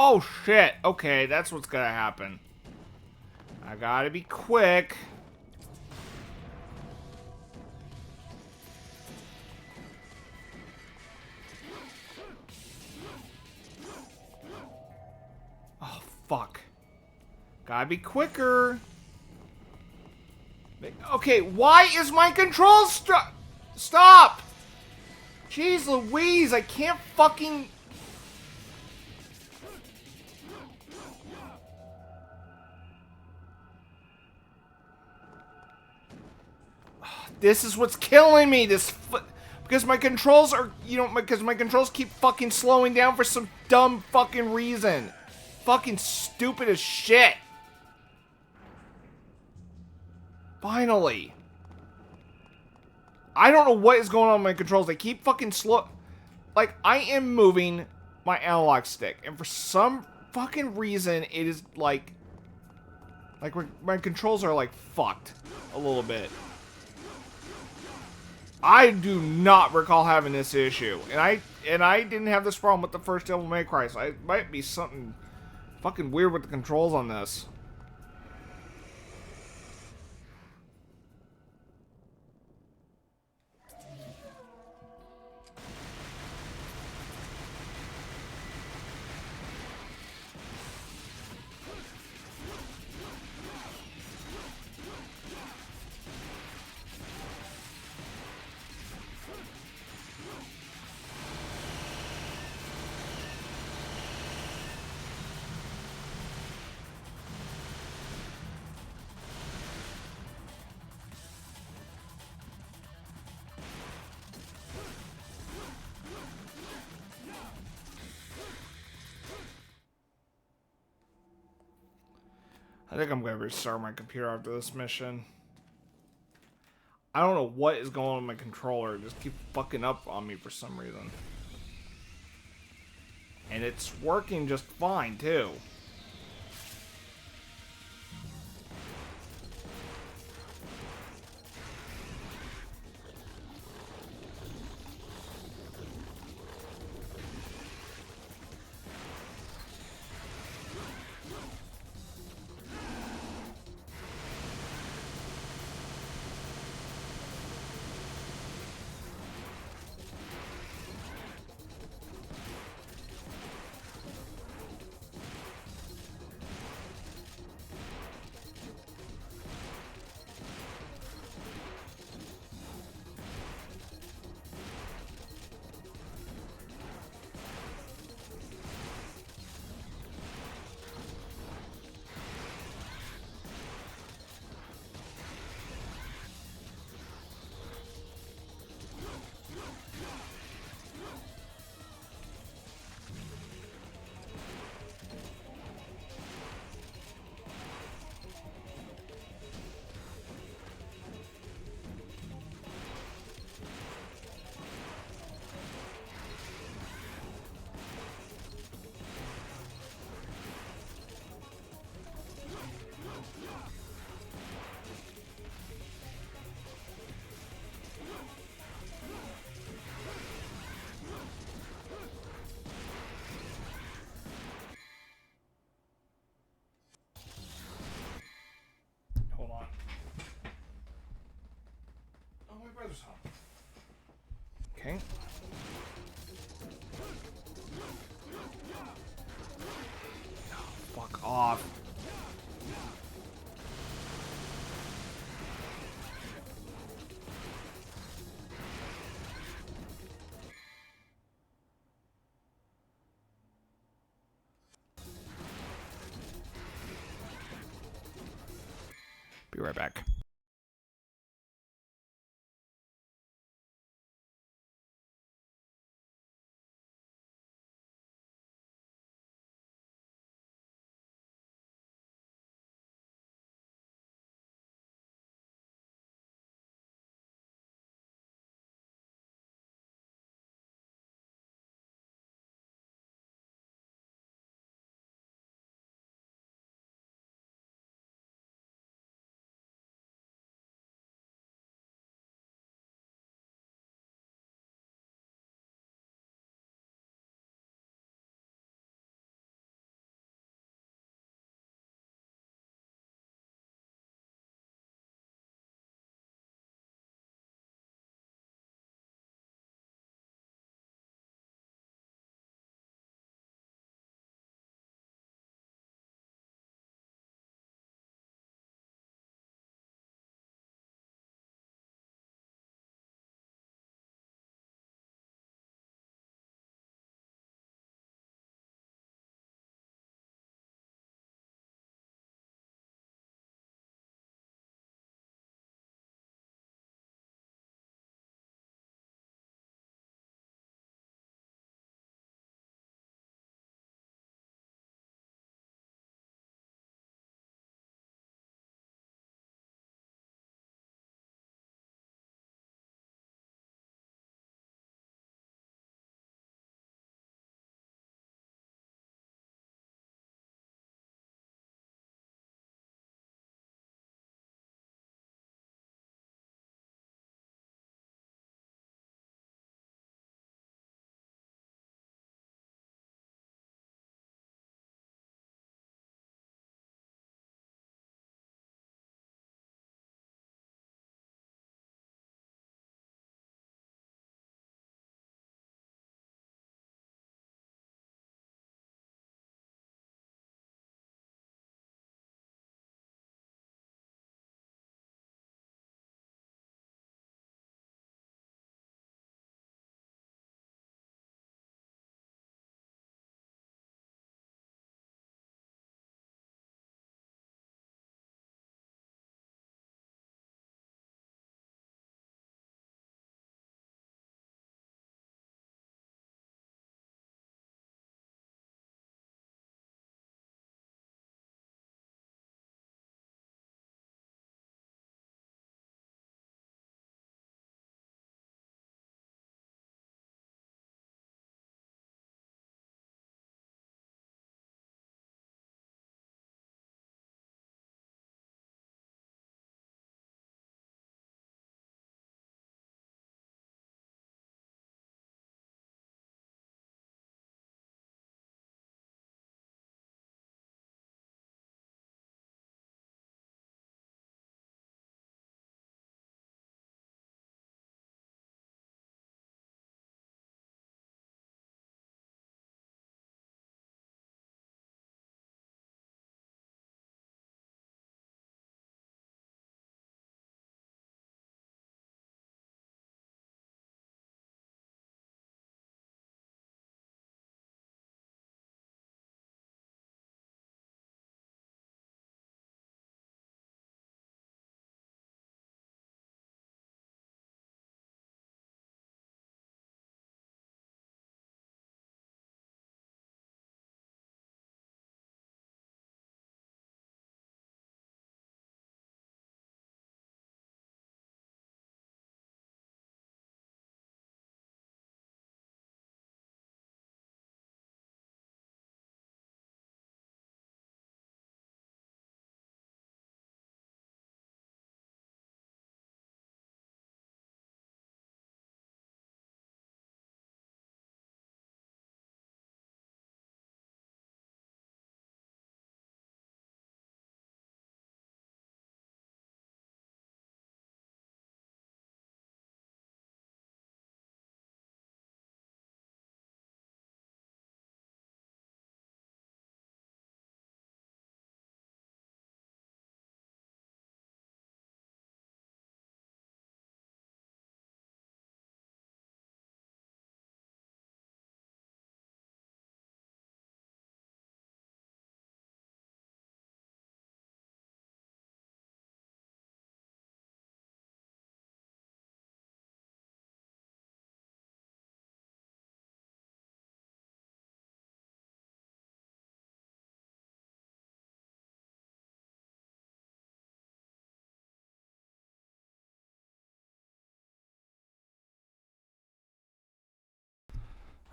Oh shit. Okay, that's what's gonna happen. I gotta be quick. Oh, fuck. Gotta be quicker. Okay, why is my control stop? Jeez Louise, I can't fucking... This is what's killing me. Because my controls are, because my controls keep fucking slowing down for some dumb fucking reason. Fucking stupid as shit. Finally. I don't know what is going on with my controls. They keep fucking slow. Like, I am moving my analog stick, and for some fucking reason, it is like my controls are like fucked a little bit. I do not recall having this issue, and I didn't have this problem with the first Devil May Cry, so it might be something fucking weird with the controls on this. I think I'm gonna restart my computer after this mission. I don't know what is going on with my controller. It just keeps fucking up on me for some reason. And it's working just fine, too. Hold on. Oh, my brother's home. Okay. Oh, fuck off. Be right back.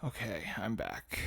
Okay, I'm back.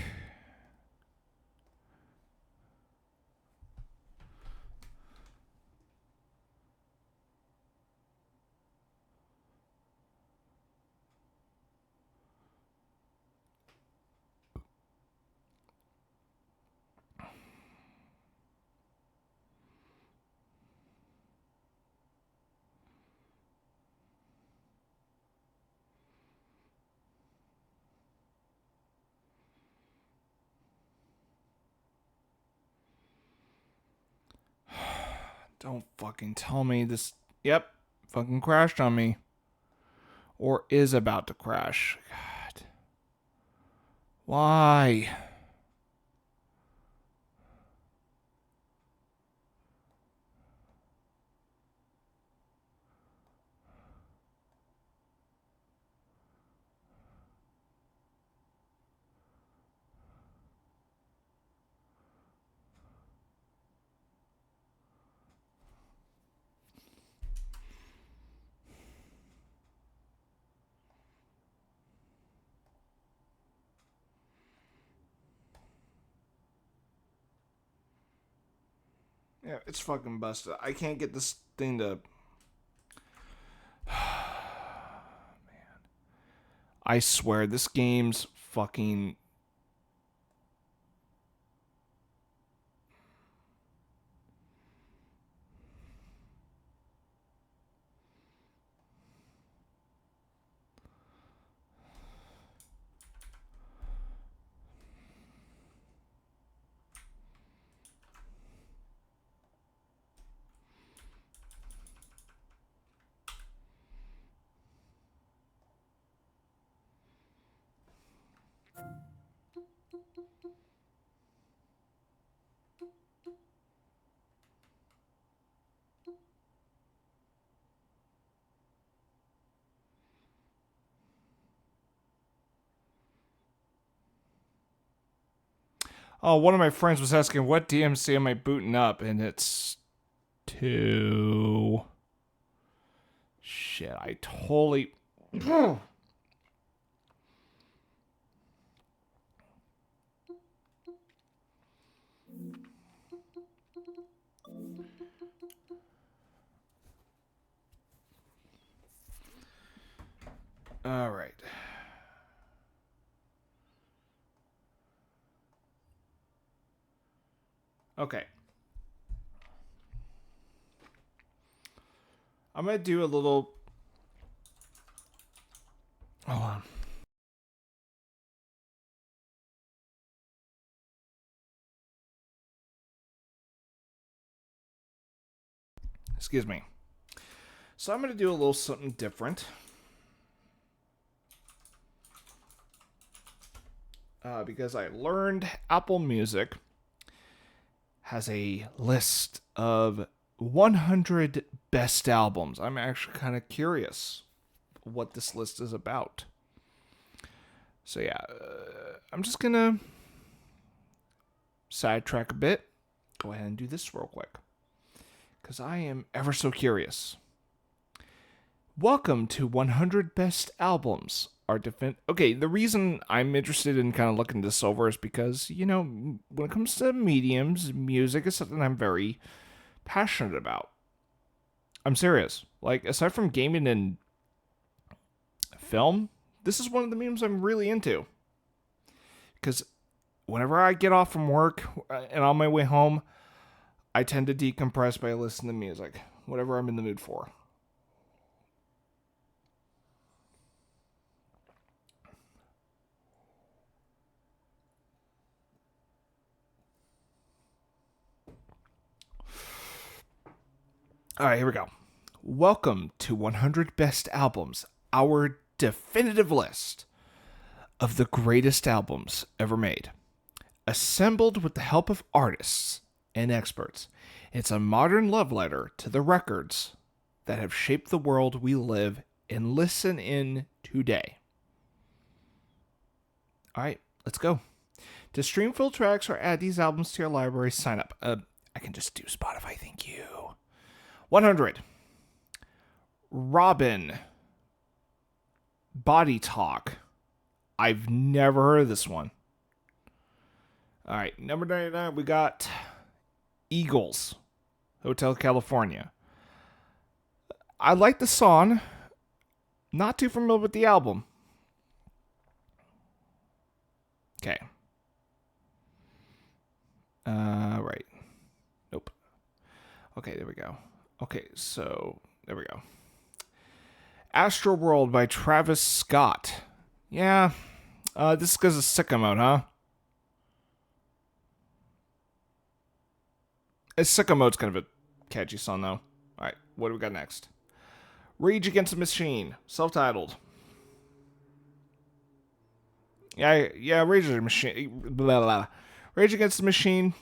Don't fucking tell me this. Yep, fucking crashed on me. Or is about to crash. God. Why? Yeah, it's fucking busted. I can't get this thing to. I swear, this game's fucking. Oh, one of my friends was asking what DMC am I booting up, and it's 2. Shit, I totally. All right. Okay. I'm going to do a little. Hold on. Excuse me. So I'm going to do a little something different. Because I learned Apple Music has a list of 100 best albums. I'm actually kind of curious what this list is about. So yeah, I'm just going to sidetrack a bit. Go ahead and do this real quick, because I am ever so curious. Welcome to 100 Best Albums. Okay, the reason I'm interested in kind of looking this over is because, you know, when it comes to mediums, music is something I'm very passionate about. I'm serious. Like, aside from gaming and film, this is one of the mediums I'm really into. Because whenever I get off from work and on my way home, I tend to decompress by listening to music, whatever I'm in the mood for. All right, here we go. Welcome to 100 Best Albums, our definitive list of the greatest albums ever made. Assembled with the help of artists and experts, it's a modern love letter to the records that have shaped the world we live and listen in today. All right, let's go. To stream full tracks or add these albums to your library, sign up. I can just do Spotify, thank you. 100. Robin. Body Talk. I've never heard of this one. All right, number 99, we got Eagles, Hotel California. I like the song. Not too familiar with the album. Okay. Right. Nope. Okay, there we go. Okay, so there we go. Astro World by Travis Scott. Yeah. This is because of Sicko Mode, huh? Sicko Mode's kind of a catchy song, though. Alright, what do we got next? Rage Against the Machine, self-titled. Yeah, Rage Against the Machine. Blah, blah. Rage Against the Machine.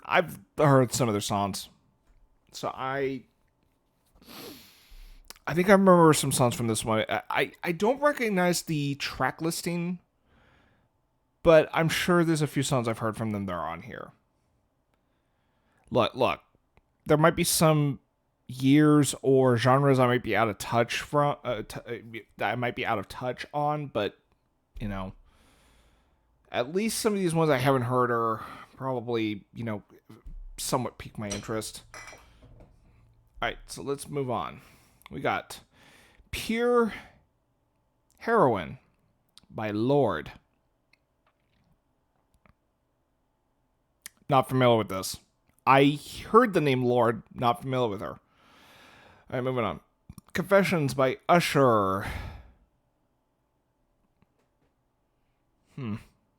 I've heard some of their songs. So I think I remember some songs from this one. I don't recognize the track listing, but I'm sure there's a few songs I've heard from them that are on here. Look, there might be some years or genres I might be out of touch from, that I might be out of touch on, but, you know, at least some of these ones I haven't heard are probably, you know, somewhat pique my interest. Alright, so let's move on. We got Pure Heroine by Lorde. Not familiar with this. I heard the name Lorde, not familiar with her. Alright, moving on. Confessions by Usher.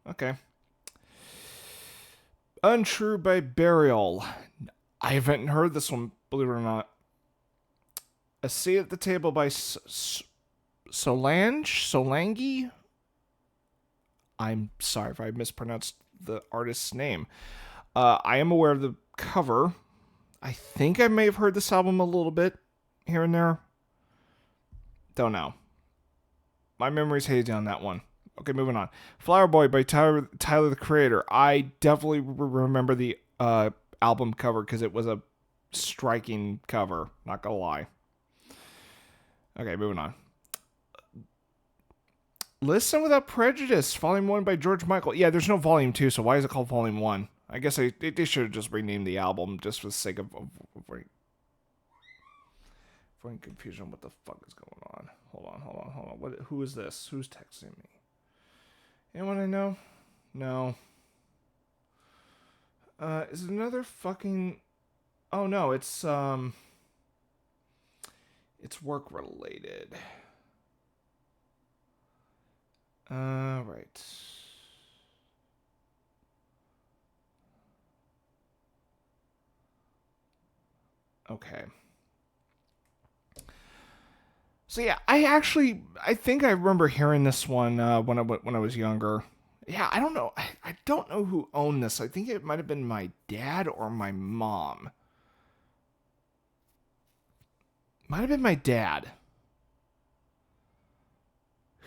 Okay. Untrue by Burial. I haven't heard this one, believe it or not. A Seat at the Table by Solange? I'm sorry if I mispronounced the artist's name. I am aware of the cover. I think I may have heard this album a little bit here and there. Don't know. My memory's hazy on that one. Okay, moving on. Flower Boy by Tyler the Creator. I definitely remember the album cover because it was a striking cover. Not gonna lie. Okay, moving on. Listen Without Prejudice, Volume 1 by George Michael. Yeah, there's no Volume 2, so why is it called Volume 1? I guess they should have just renamed the album just for the sake of avoiding confusion. What the fuck is going on? Hold on. Who is this? Who's texting me? Anyone I know? No. Is it another fucking... Oh, no, it's work related. Right. Okay. So yeah, I think I remember hearing this one when I was younger. Yeah, I don't know. I don't know who owned this. I think it might have been my dad or my mom. Might have been my dad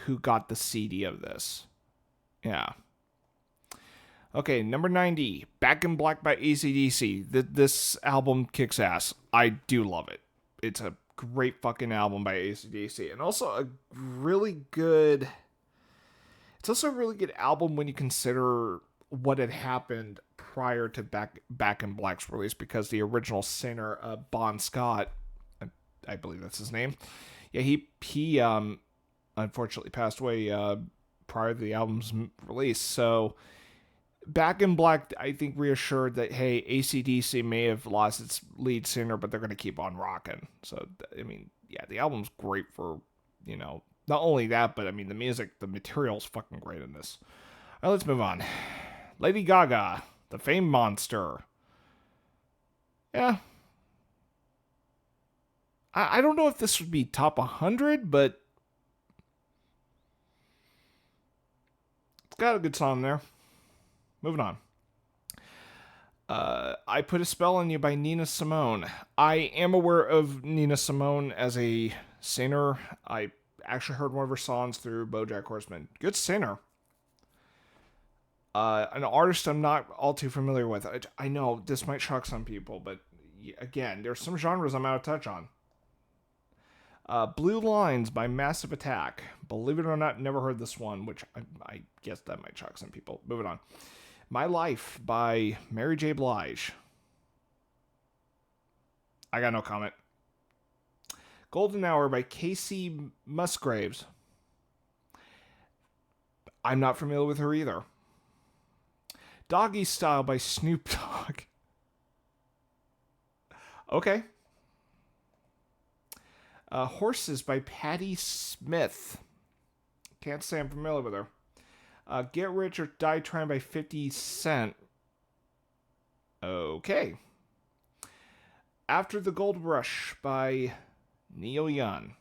who got the CD of this. Yeah. Okay, number 90, Back in Black by AC/DC. This album kicks ass. I do love it. It's a great fucking album by AC/DC. And also a really good... It's also a really good album when you consider what had happened prior to Back in Black's release, because the original singer, Bon Scott, I believe that's his name. Yeah, he unfortunately passed away prior to the album's release. So Back in Black, I think, reassured that, hey, AC/DC may have lost its lead singer, but they're going to keep on rocking. So, I mean, yeah, the album's great for, you know, not only that, but, I mean, the music, the material's fucking great in this. All right, let's move on. Lady Gaga, The Fame Monster. Yeah. I don't know if this would be top 100, but it's got a good song there. Moving on. I Put a Spell on You by Nina Simone. I am aware of Nina Simone as a singer. I actually heard one of her songs through BoJack Horseman. Good singer. An artist I'm not all too familiar with. I know this might shock some people, but again, there's some genres I'm out of touch on. Blue Lines by Massive Attack. Believe it or not, never heard this one, which I guess that might shock some people. Moving on. My Life by Mary J. Blige. I got no comment. Golden Hour by Casey Musgraves. I'm not familiar with her either. Doggy Style by Snoop Dogg. Okay. Horses by Patti Smith. Can't say I'm familiar with her. Get Rich or Die Trying by 50 Cent. Okay. After the Gold Rush by Neil Young.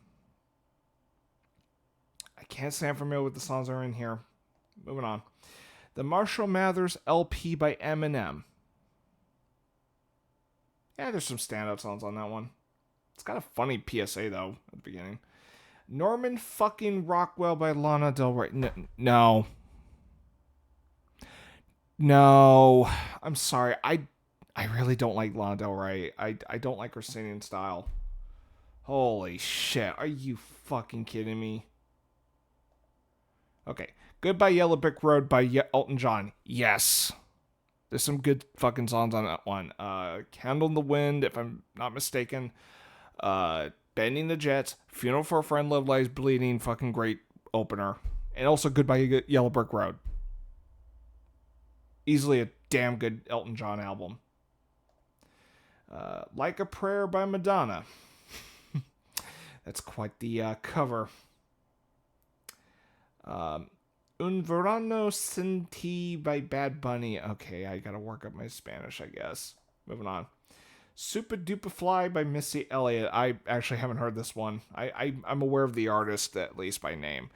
I can't say I'm familiar with the songs that are in here. Moving on. The Marshall Mathers LP by Eminem. Yeah, there's some standout songs on that one. It's got a funny PSA, though, at the beginning. Norman fucking Rockwell by Lana Del Rey. No. No. I'm sorry. I really don't like Lana Del Rey. I don't like her singing style. Holy shit. Are you fucking kidding me? Okay. Goodbye Yellow Brick Road by Elton John. Yes. There's some good fucking songs on that one. Candle in the Wind, if I'm not mistaken. Bending the Jets. Funeral for a Friend, Love Lies Bleeding. Fucking great opener. And also Goodbye Yellow Brick Road. Easily a damn good Elton John album. Like a Prayer by Madonna. That's quite the cover. Un Verano Sin Ti by Bad Bunny. Okay, I gotta work up my Spanish, I guess. Moving on. Super Duper Fly by Missy Elliott. I actually haven't heard this one. I'm aware of the artist, at least by name.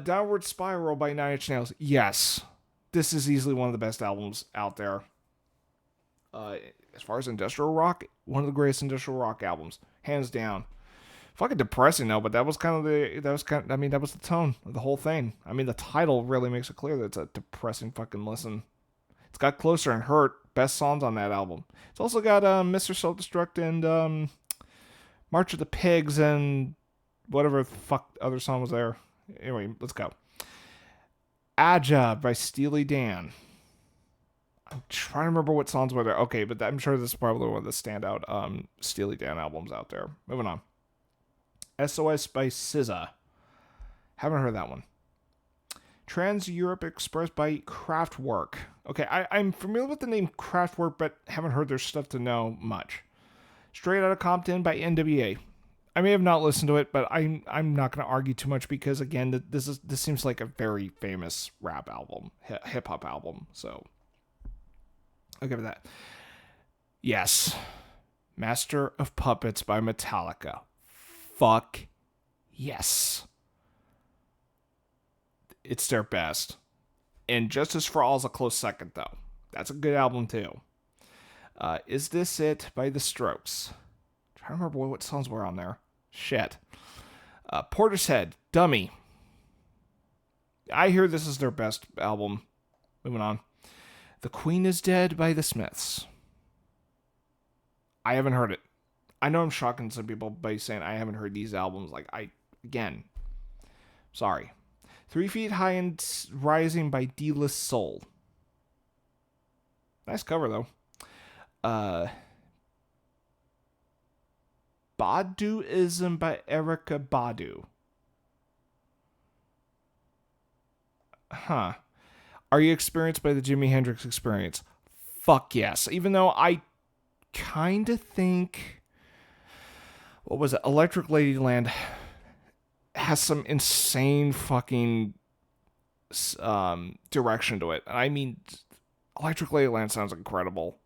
Downward Spiral by Nine Inch Nails. Yes. This is easily one of the best albums out there. As far as industrial rock, one of the greatest industrial rock albums. Hands down. Fucking depressing though, but that was the tone of the whole thing. I mean, the title really makes it clear that it's a depressing fucking listen. It's got Closer and Hurt, best songs on that album. It's also got Mr. Self-Destruct and March of the Pigs and whatever the fuck other song was there. Anyway, let's go. Aja by Steely Dan. I'm trying to remember what songs were there. Okay, but I'm sure this is probably one of the standout Steely Dan albums out there. Moving on. SOS by SZA. Haven't heard that one. Trans Europe Express by Kraftwerk. Okay, I'm familiar with the name Kraftwerk, but haven't heard their stuff to know much. Straight Outta Compton by NWA. I may have not listened to it, but I'm not going to argue too much because again, this seems like a very famous rap album, hip hop album. So I'll give it that. Yes, Master of Puppets by Metallica. Fuck yes. It's their best. And Justice for All is a close second, though. That's a good album, too. Is This It by The Strokes. I'm trying to remember what songs were on there. Shit. Portishead, Dummy. I hear this is their best album. Moving on. The Queen is Dead by The Smiths. I haven't heard it. I know I'm shocking some people by saying I haven't heard these albums. Sorry. 3 Feet High and Rising by D-List Soul. Nice cover, though. Baduism by Erykah Badu. Huh. Are You Experienced by the Jimi Hendrix Experience? Fuck yes. Even though I kind of think... What was it? Electric Ladyland has some insane fucking direction to it. I mean, Electric Ladyland sounds incredible.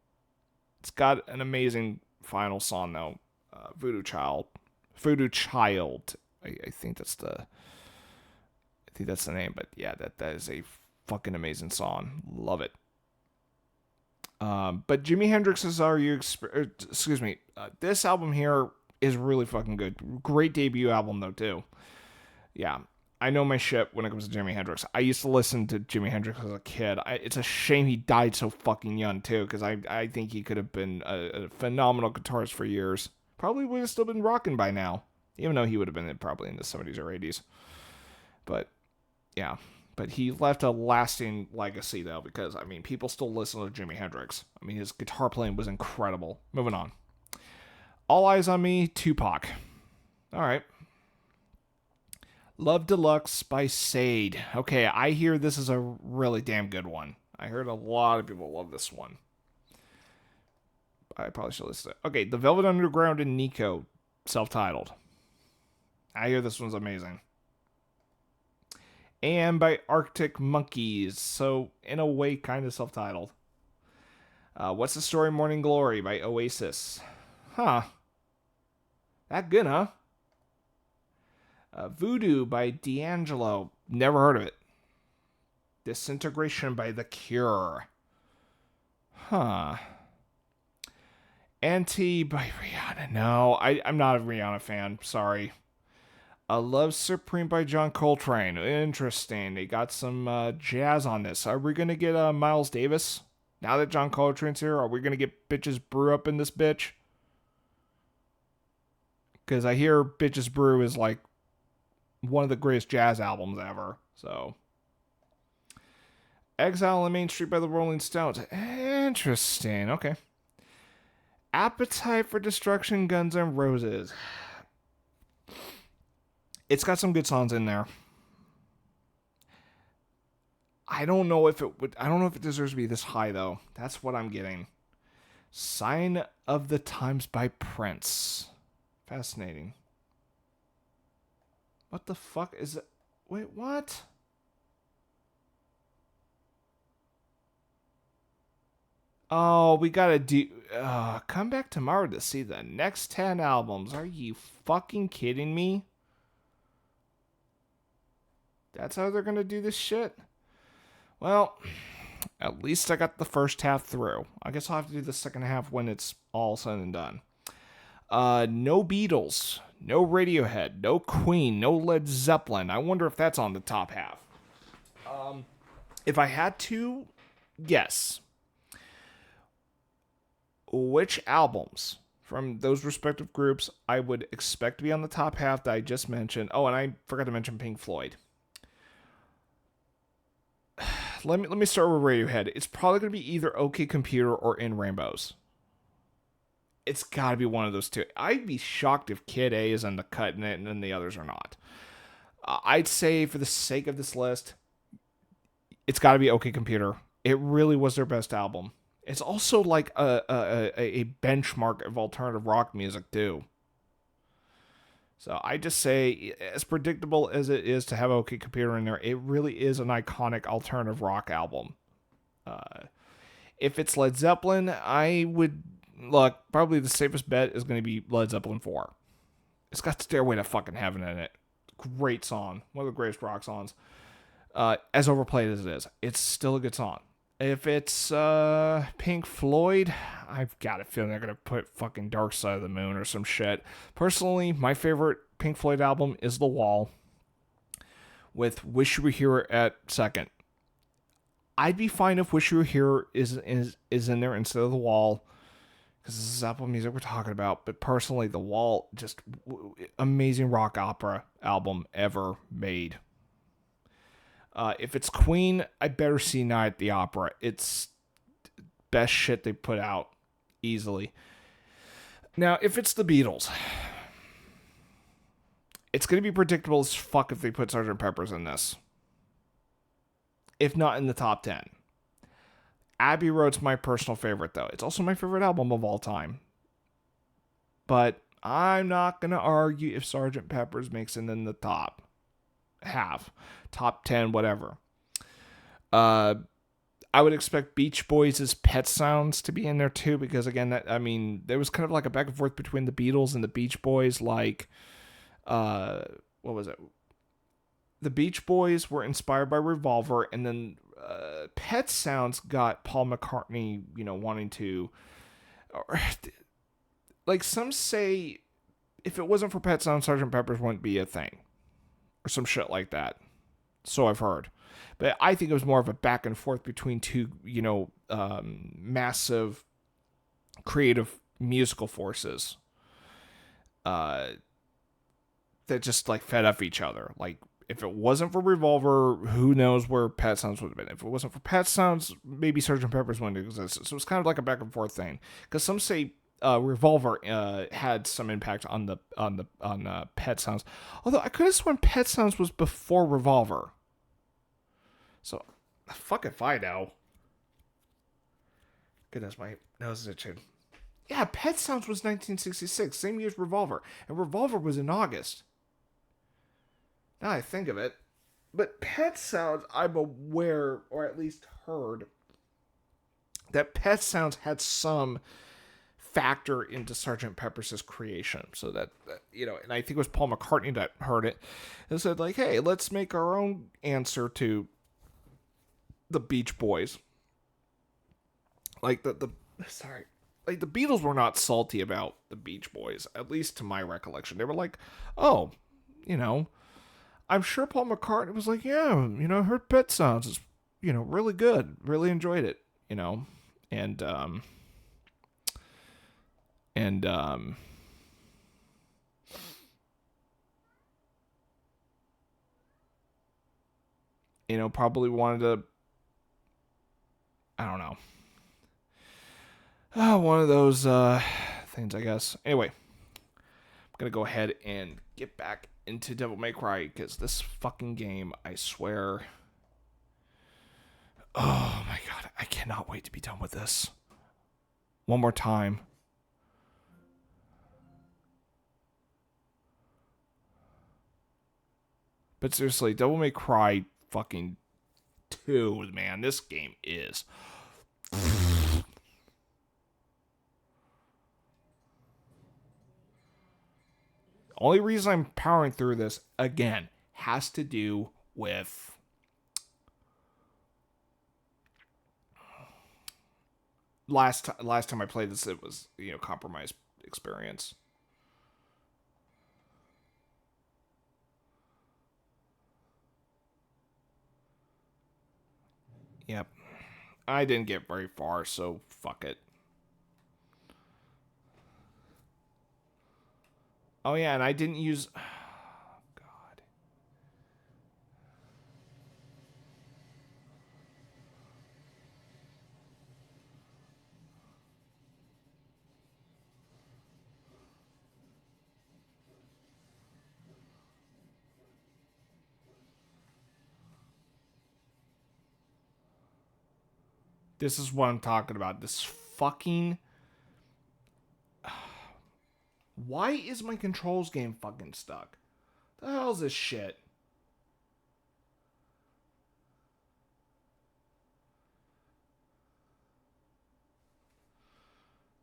It's got an amazing final song though. Voodoo Child. I think that's the name, but yeah, that is a fucking amazing song. Love it. But Jimi Hendrix's this album here is really fucking good. Great debut album though too. Yeah, I know my shit when it comes to Jimi Hendrix. I used to listen to Jimi Hendrix as a kid. It's a shame he died so fucking young too, because I think he could have been a phenomenal guitarist for years. Probably would have still been rocking by now. even though he would have been probably in the 70s or 80s. But yeah, but he left a lasting legacy though, because I mean, people still listen to Jimi Hendrix. I mean, his guitar playing was incredible. Moving on. All Eyes on Me, Tupac. All right. Love Deluxe by Sade. Okay, I hear this is a really damn good one. I heard a lot of people love this one. I probably should listen to it. Okay, The Velvet Underground and Nico, self-titled. I hear this one's amazing. And by Arctic Monkeys, so in a way kind of self-titled. What's the Story, Morning Glory by Oasis. Huh. That good, huh? Voodoo by D'Angelo. Never heard of it. Disintegration by The Cure. Huh. Anti by Rihanna. No, I'm not a Rihanna fan. Sorry. Love Supreme by John Coltrane. Interesting. They got some jazz on this. Are we going to get Miles Davis? Now that John Coltrane's here, are we going to get Bitches Brew up in this bitch? Because I hear Bitches Brew is like one of the greatest jazz albums ever. So, Exile on Main Street by the Rolling Stones. Interesting. Okay. Appetite for Destruction, Guns N' Roses. It's got some good songs in there. I don't know if it deserves to be this high though. That's what I'm getting. Sign of the Times by Prince. Fascinating. What the fuck is it? Wait, what? Oh, we gotta do... come back tomorrow to see the next 10 albums. Are you fucking kidding me? That's how they're gonna do this shit? Well, at least I got the first half through. I guess I'll have to do the second half when it's all said and done. No Beatles, no Radiohead, no Queen, no Led Zeppelin. I wonder if that's on the top half. If I had to, yes. Which albums from those respective groups I would expect to be on the top half that I just mentioned? Oh, and I forgot to mention Pink Floyd. Let me start with Radiohead. It's probably going to be either OK Computer or In Rainbows. It's got to be one of those two. I'd be shocked if Kid A is in the cut and then the others are not. I'd say for the sake of this list, it's got to be OK Computer. It really was their best album. It's also like a benchmark of alternative rock music too. So I just say, as predictable as it is to have OK Computer in there, it really is an iconic alternative rock album. If it's Led Zeppelin, I would... Look, probably the safest bet is going to be Led Zeppelin 4. It's got Stairway to Fucking Heaven in it. Great song. One of the greatest rock songs. As overplayed as it is, it's still a good song. If it's Pink Floyd, I've got a feeling they're going to put fucking Dark Side of the Moon or some shit. Personally, my favorite Pink Floyd album is The Wall, with Wish You Were Here at second. I'd be fine if Wish You Were Here is in there instead of The Wall, because this is Apple Music we're talking about. But personally, The Wall, just amazing rock opera album ever made. If it's Queen, I better see Night at the Opera. It's best shit they put out, easily. Now, if it's the Beatles, it's going to be predictable as fuck if they put Sgt. Pepper's in this. If not in the top 10. Abbey Road's my personal favorite, though. It's also my favorite album of all time. But I'm not going to argue if Sgt. Pepper's makes it in the top half. Top 10, whatever. I would expect Beach Boys' Pet Sounds to be in there too, because again, there was kind of like a back and forth between the Beatles and the Beach Boys. Like, what was it? The Beach Boys were inspired by Revolver, and then Pet Sounds got Paul McCartney, wanting to, like some say, if it wasn't for Pet Sounds, Sgt. Pepper's wouldn't be a thing, or some shit like that. So I've heard. But I think it was more of a back and forth between two, massive creative musical forces. that just like fed off each other. Like if it wasn't for Revolver, who knows where Pet Sounds would have been. If it wasn't for Pet Sounds, maybe Sgt. Pepper's wouldn't exist. So it's kind of like a back and forth thing. Because some say Revolver had some impact on Pet Sounds, although I could have sworn Pet Sounds was before Revolver. So, fuck if I know. Goodness, my nose is itching. Yeah, Pet Sounds was 1966, same year as Revolver, and Revolver was in August. Now I think of it, but Pet Sounds, I'm aware, or at least heard, that Pet Sounds had some factor into Sgt. Pepper's creation. So that, and I think it was Paul McCartney that heard it and said, like, hey, let's make our own answer to the Beach Boys. Like, the Beatles were not salty about the Beach Boys, at least to my recollection. They were like, oh, I'm sure Paul McCartney was like, yeah, I heard Pet Sounds is, really good. Really enjoyed it, and probably wanted to, I don't know. One of those things, I guess. Anyway, I'm going to go ahead and get back into Devil May Cry, because this fucking game, I swear. Oh my god, I cannot wait to be done with this. One more time. But seriously, Devil May Cry fucking 2, man, this game is. Only reason I'm powering through this, again, has to do with last time I played this, it was, compromised experience. Yep. I didn't get very far, so fuck it. Oh yeah, and I didn't use... Oh, God. This is what I'm talking about. This fucking... Why is my controls game fucking stuck? The hell's this shit?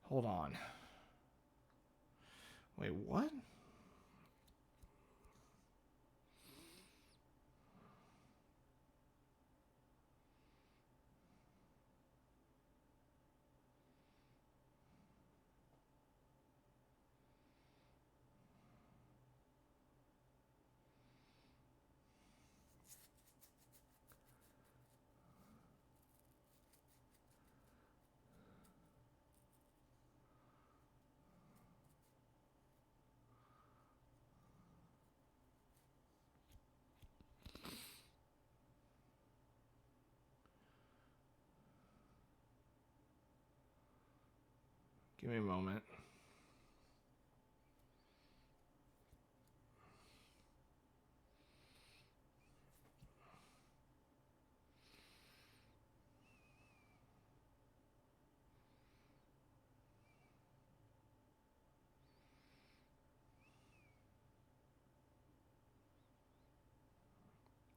Hold on. Wait, what? Give me a moment.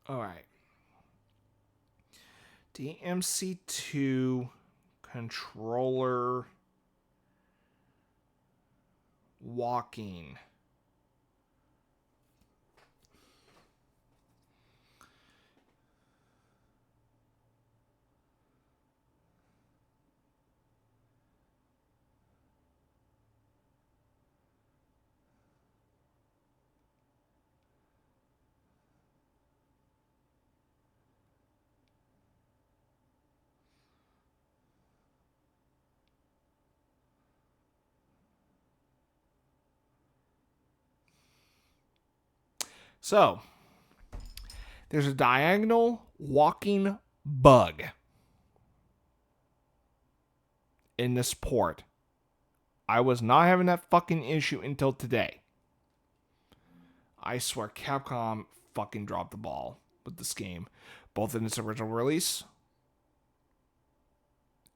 All right. DMC2 controller walking. So, there's a diagonal walking bug in this port. I was not having that fucking issue until today. I swear Capcom fucking dropped the ball with this game, both in its original release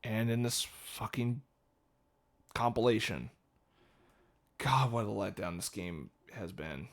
and in this fucking compilation. God, what a letdown this game has been.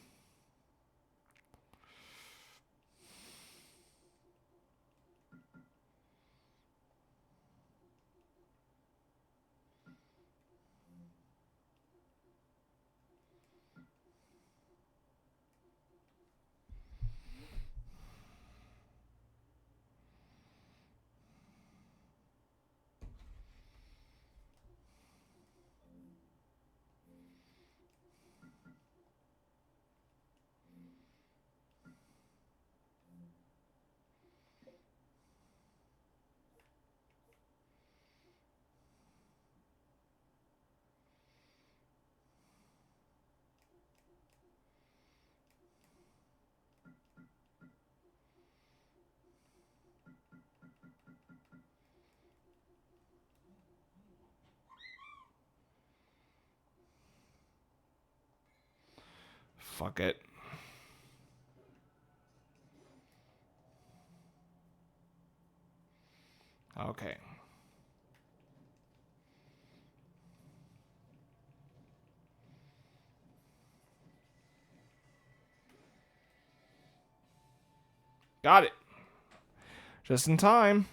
Fuck it. Okay. Got it. Just in time.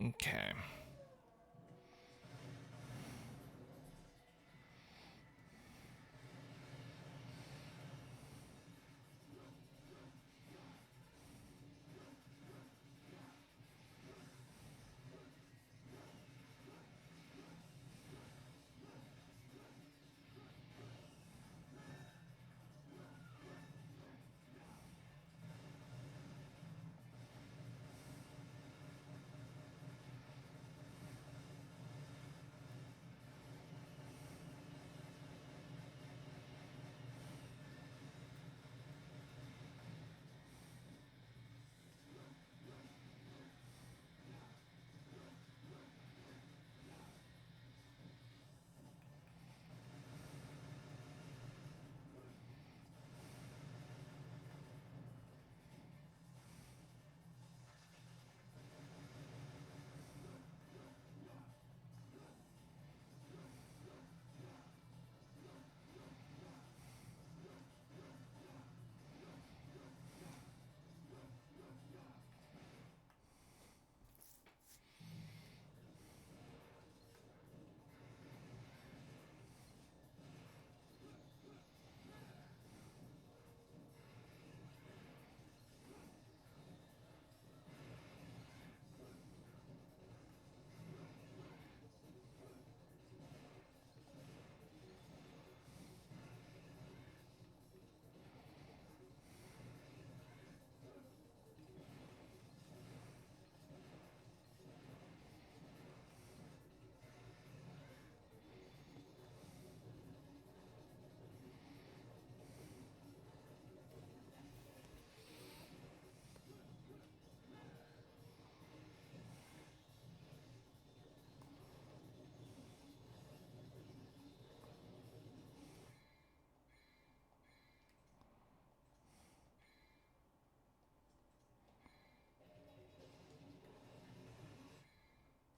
Okay.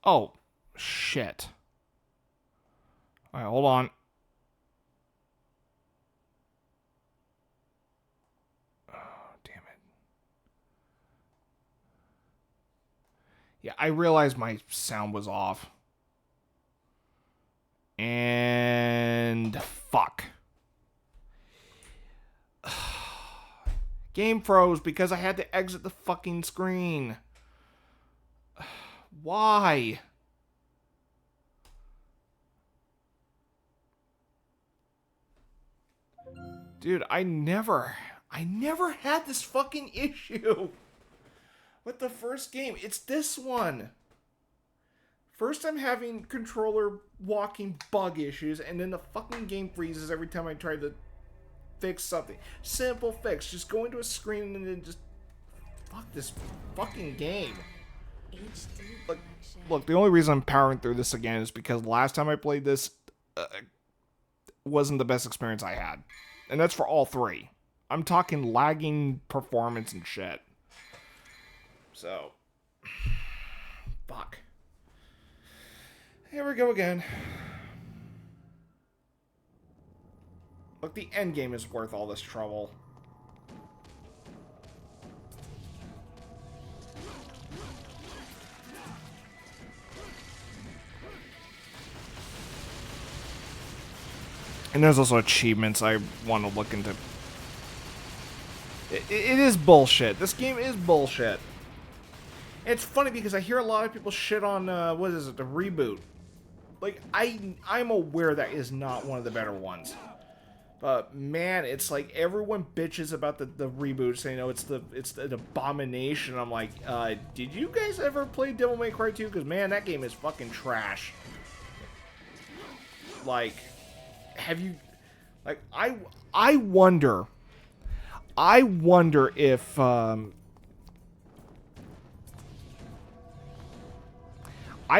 Oh, shit. All right, hold on. Oh, damn it. Yeah, I realized my sound was off. And fuck. Game froze because I had to exit the fucking screen. Why? Dude, I never had this fucking issue with the first game. It's this one. First I'm having controller walking bug issues, and then the fucking game freezes every time I try to fix something. Simple fix. Just go into a screen and then just... Fuck this fucking game. Look, the only reason I'm powering through this again is because last time I played this wasn't the best experience I had. And that's for all three. I'm talking lagging performance and shit. So. Fuck. Here we go again. Look, the end game is worth all this trouble. And there's also achievements I want to look into. It is bullshit. This game is bullshit. It's funny because I hear a lot of people shit on, what is it, the reboot. Like, I'm aware that is not one of the better ones. But, man, it's like everyone bitches about the reboot, saying, oh, it's an abomination. I'm like, did you guys ever play Devil May Cry 2? Because, man, that game is fucking trash. Like... Have you, like, I wonder if, I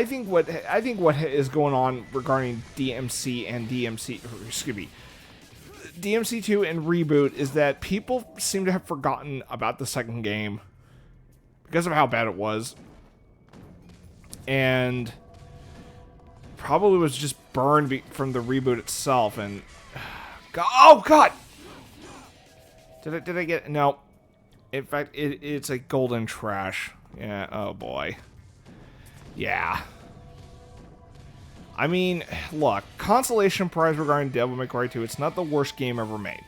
think what is going on regarding DMC and DMC2 and Reboot is that people seem to have forgotten about the second game because of how bad it was. And probably was just burned from the reboot itself, and oh god, did I get no? In fact, it's a golden trash. Yeah. Oh boy. Yeah. I mean, look, consolation prize regarding Devil May Cry 2. It's not the worst game ever made,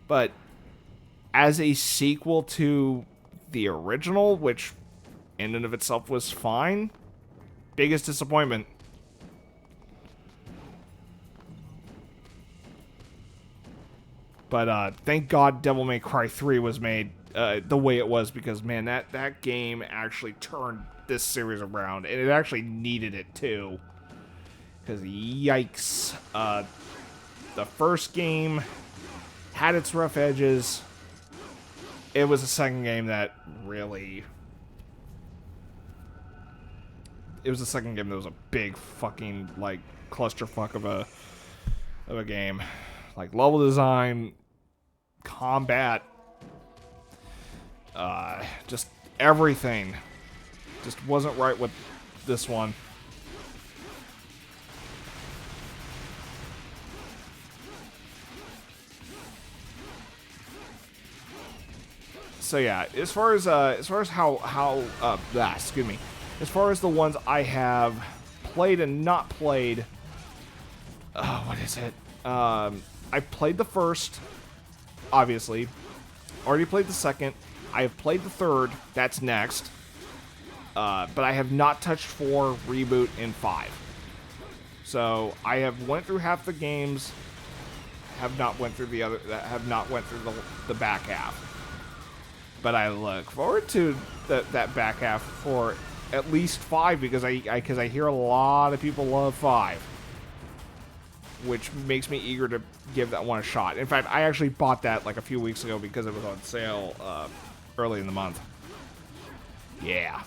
but as a sequel to the original, which in and of itself was fine, biggest disappointment. But thank God Devil May Cry 3 was made the way it was, because, man, that game actually turned this series around, and it actually needed it, too. Because, yikes. The first game had its rough edges. It was the second game that really... It was the second game that was a big fucking, like, clusterfuck of a game. Like, level design... combat, just everything just wasn't right with this one. So yeah, as far as as far as the ones I have played and not played, what is it? I played the first. Obviously. Already played the second. I have played the third. That's next. But I have not touched 4, Reboot, and 5. So, I have went through half the games. Have not went through the other... Have not went through the back half. But I look forward to that back half for at least 5, because I hear a lot of people love 5. Which makes me eager to give that one a shot. In fact, I actually bought that like a few weeks ago because it was on sale early in the month. Yeah.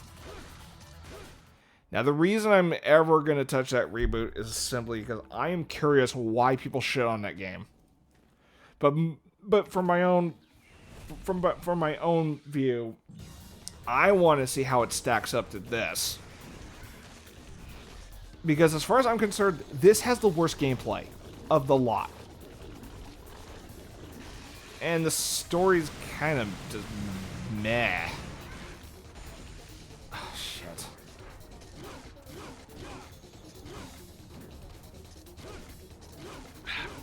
Now, the reason I'm ever going to touch that reboot is simply because I am curious why people shit on that game. But from my own view, I want to see how it stacks up to this. Because as far as I'm concerned, this has the worst gameplay of the lot. And the story's kind of just meh. Oh, shit.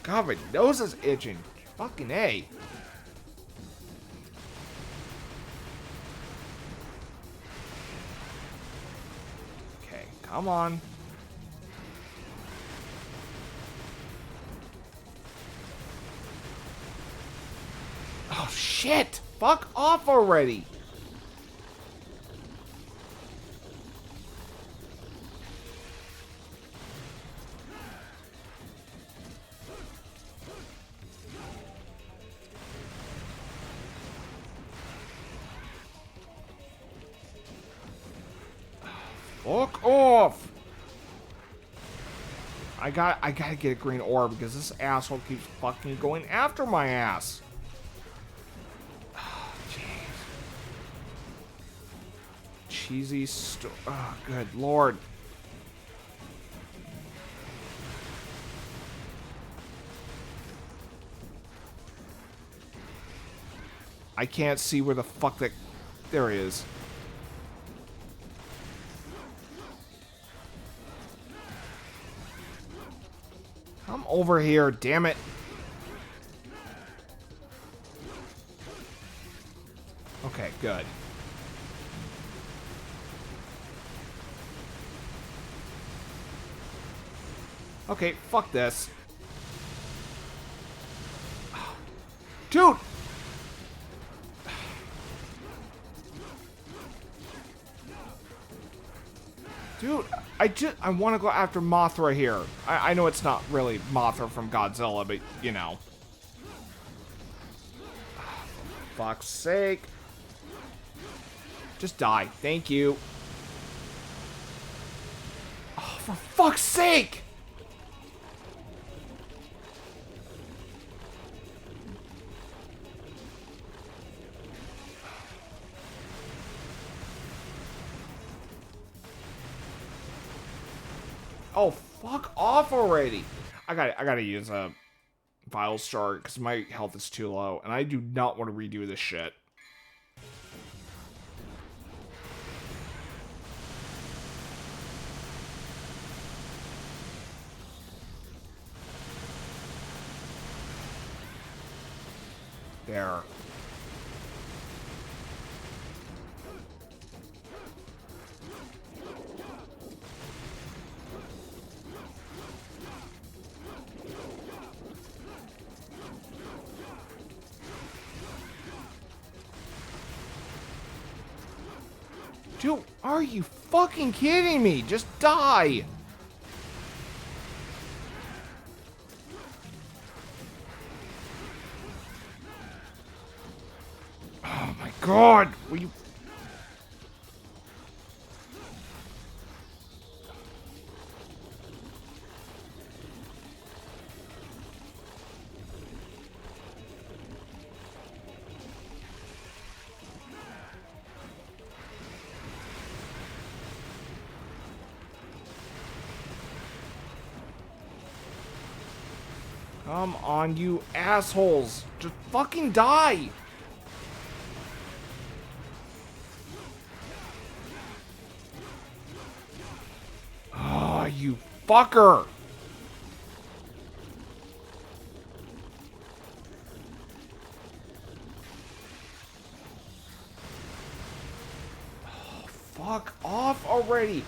God, my nose is itching. Fucking A. Come on. Oh, shit! Fuck off already! Fuck off! I gotta get a green orb because this asshole keeps fucking going after my ass. Cheesy oh, good lord. I can't see where the fuck that... There he is. Come over here, damn it. Okay, good. Okay, fuck this. Dude! Dude, I want to go after Mothra here. I know it's not really Mothra from Godzilla, but, you know. For fuck's sake. Just die. Thank you. Oh, for fuck's sake! Oh, fuck off already. I gotta use a Vile Star because my health is too low, and I do not want to redo this shit. There. Dude, are you fucking kidding me? Just die! Oh my god! Will you... Come on, you assholes! Just fucking die! Oh, you fucker! Oh, fuck off already!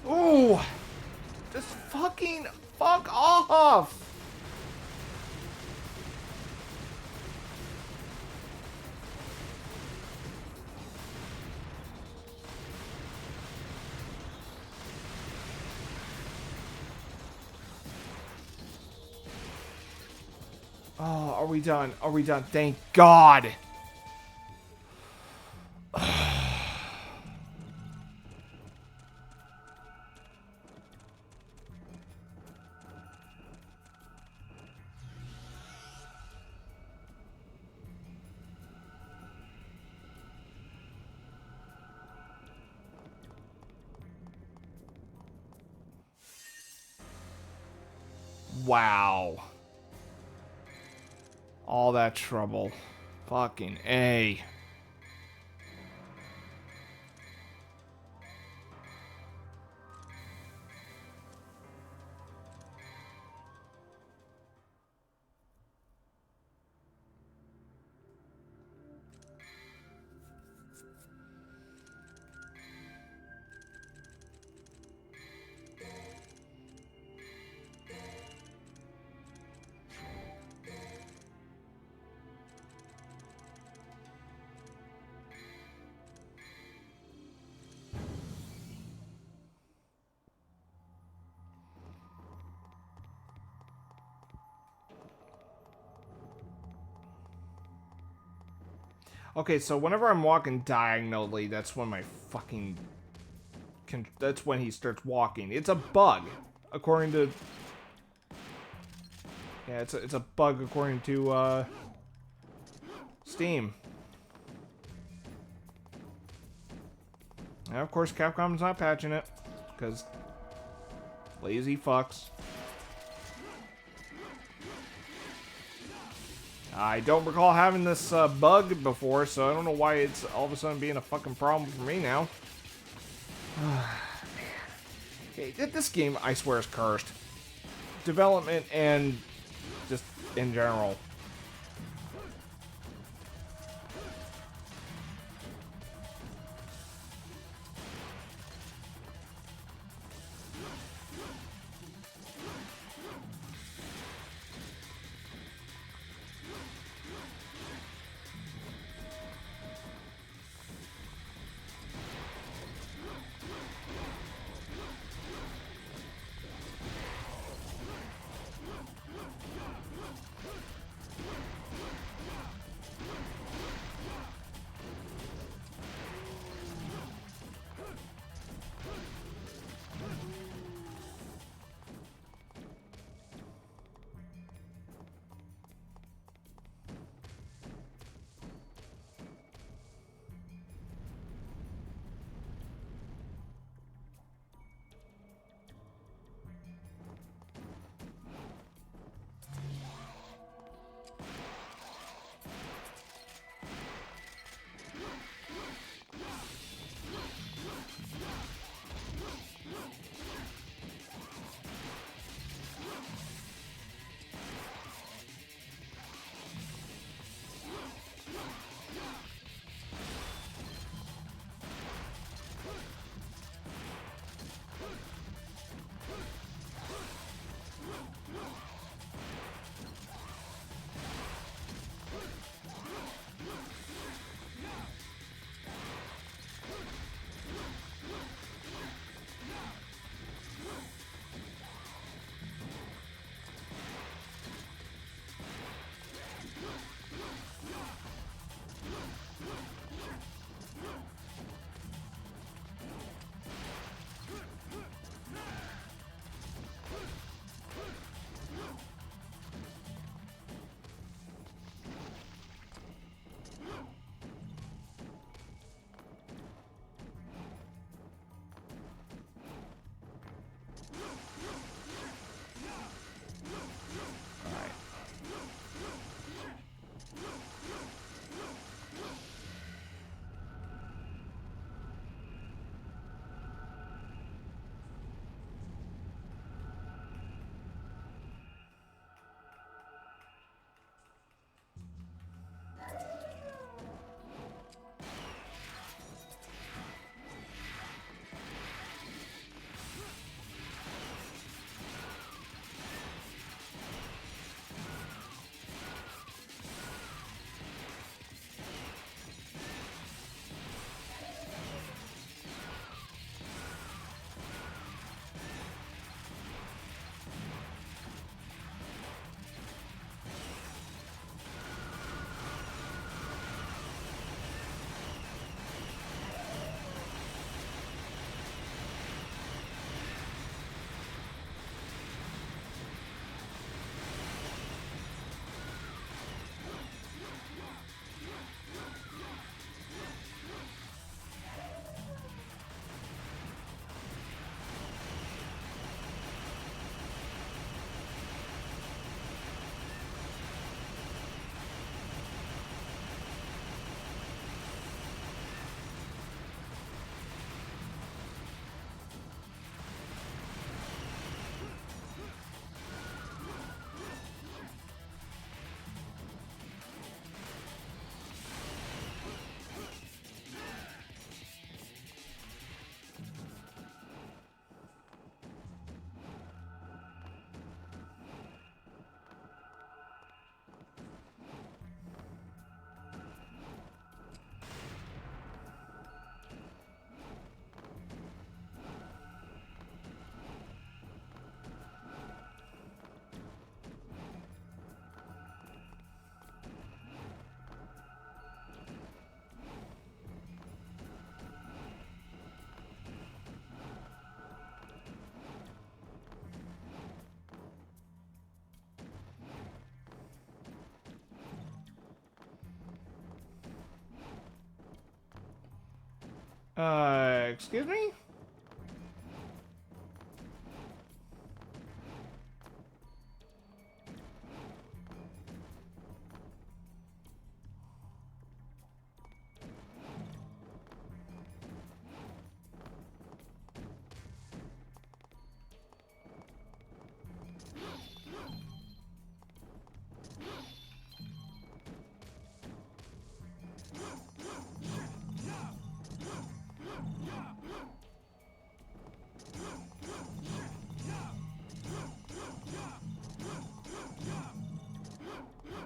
Ooh! Just fucking fuck off! Oh, are we done? Are we done? Thank God! Wow. All that trouble. Fucking A. Okay, so whenever I'm walking diagonally, that's when my fucking... that's when he starts walking. It's a bug, according to... Yeah, it's a bug according to, Steam. And of course, Capcom's not patching it, because lazy fucks. I don't recall having this bug before, so I don't know why it's all of a sudden being a fucking problem for me now. Okay, this game, I swear, is cursed. Development and just in general. Excuse me?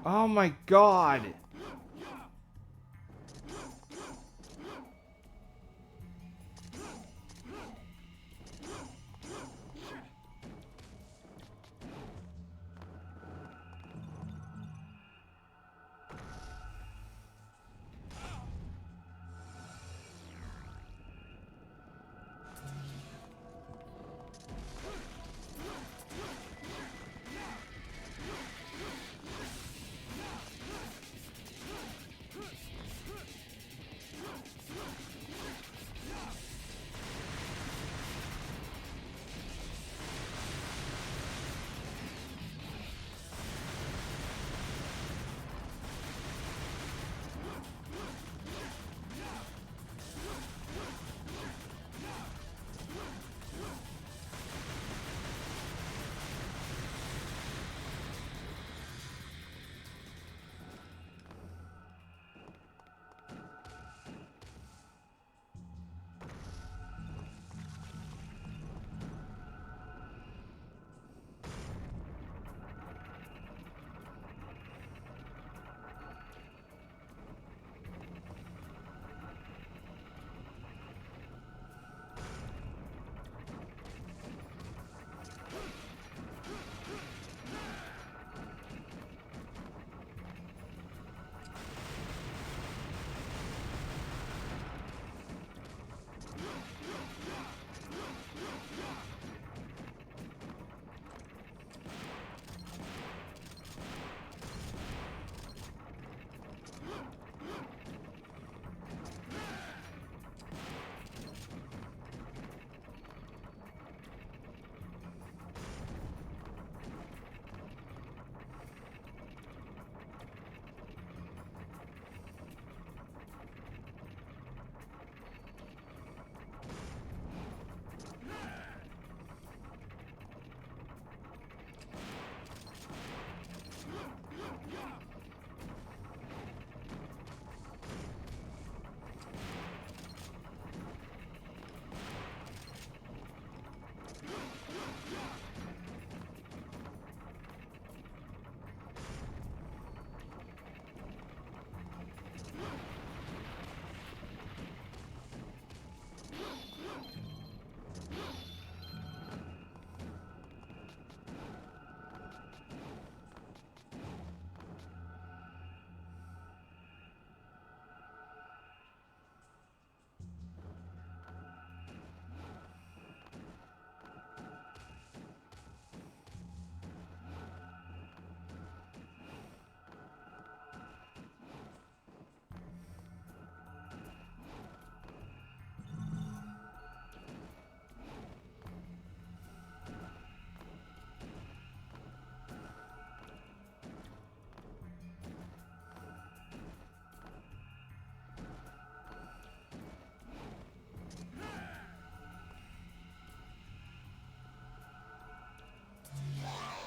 Oh my god.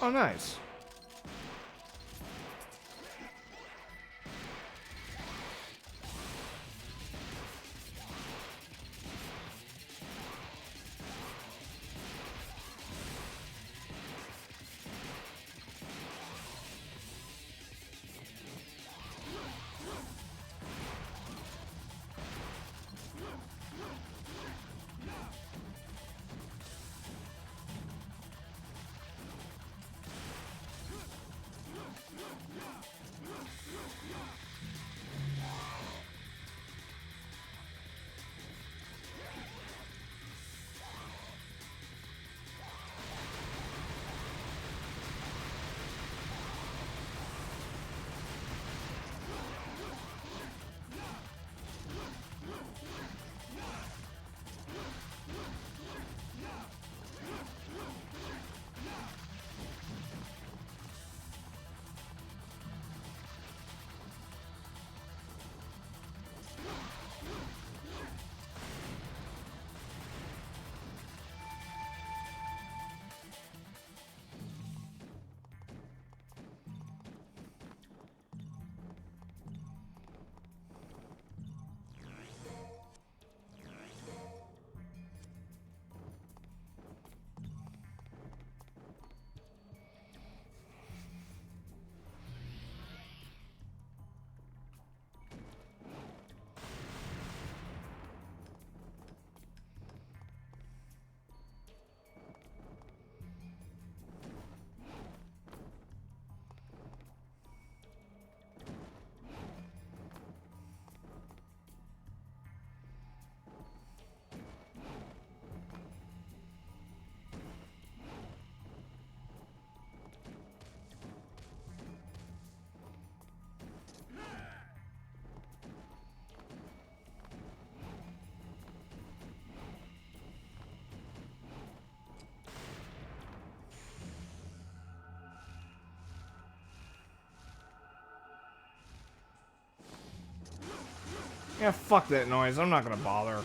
Oh, nice. Yeah, fuck that noise. I'm not gonna bother.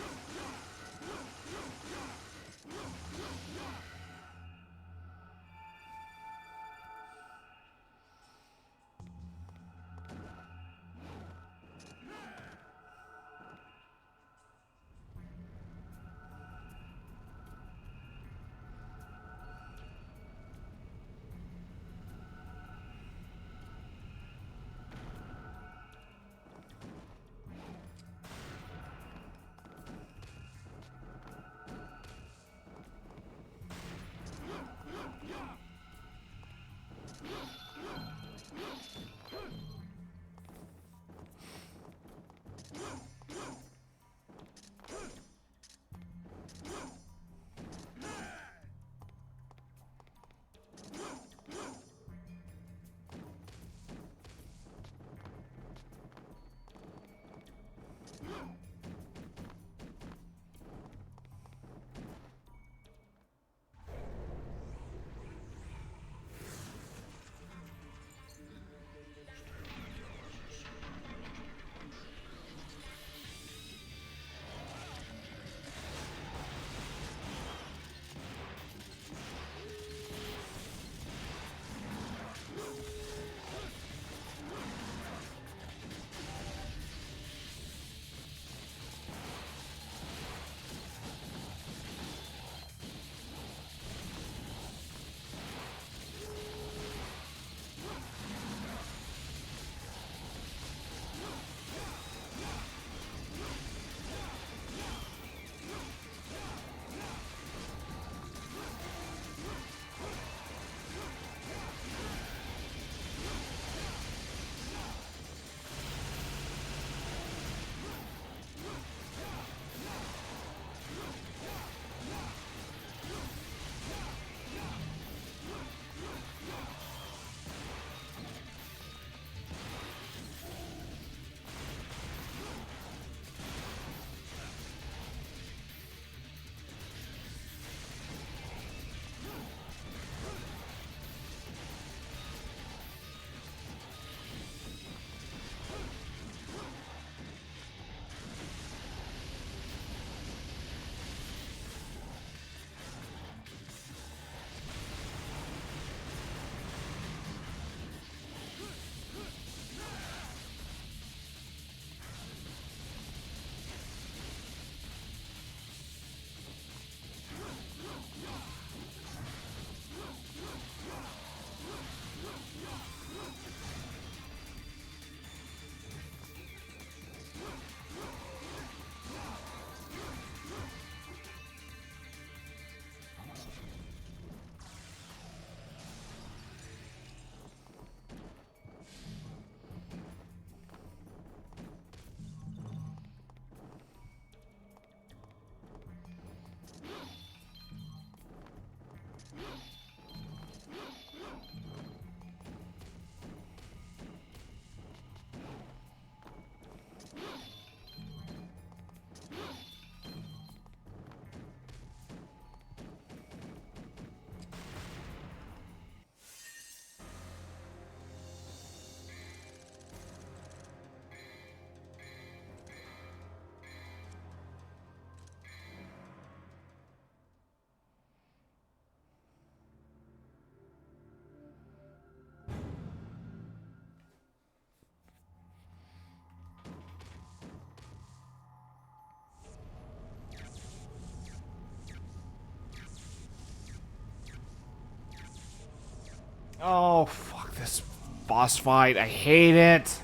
Oh, fuck this boss fight. I hate it.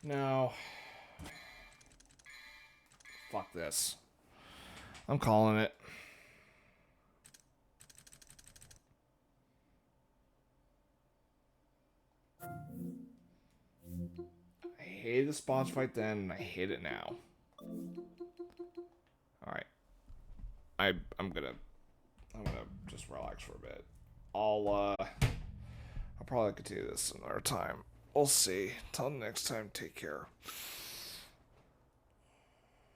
No. Fuck this. I'm calling it. I hated the boss fight then, and I hate it now. Alright. I'm gonna just relax for a bit. I'll probably continue this another time. We'll see. Till next time, take care.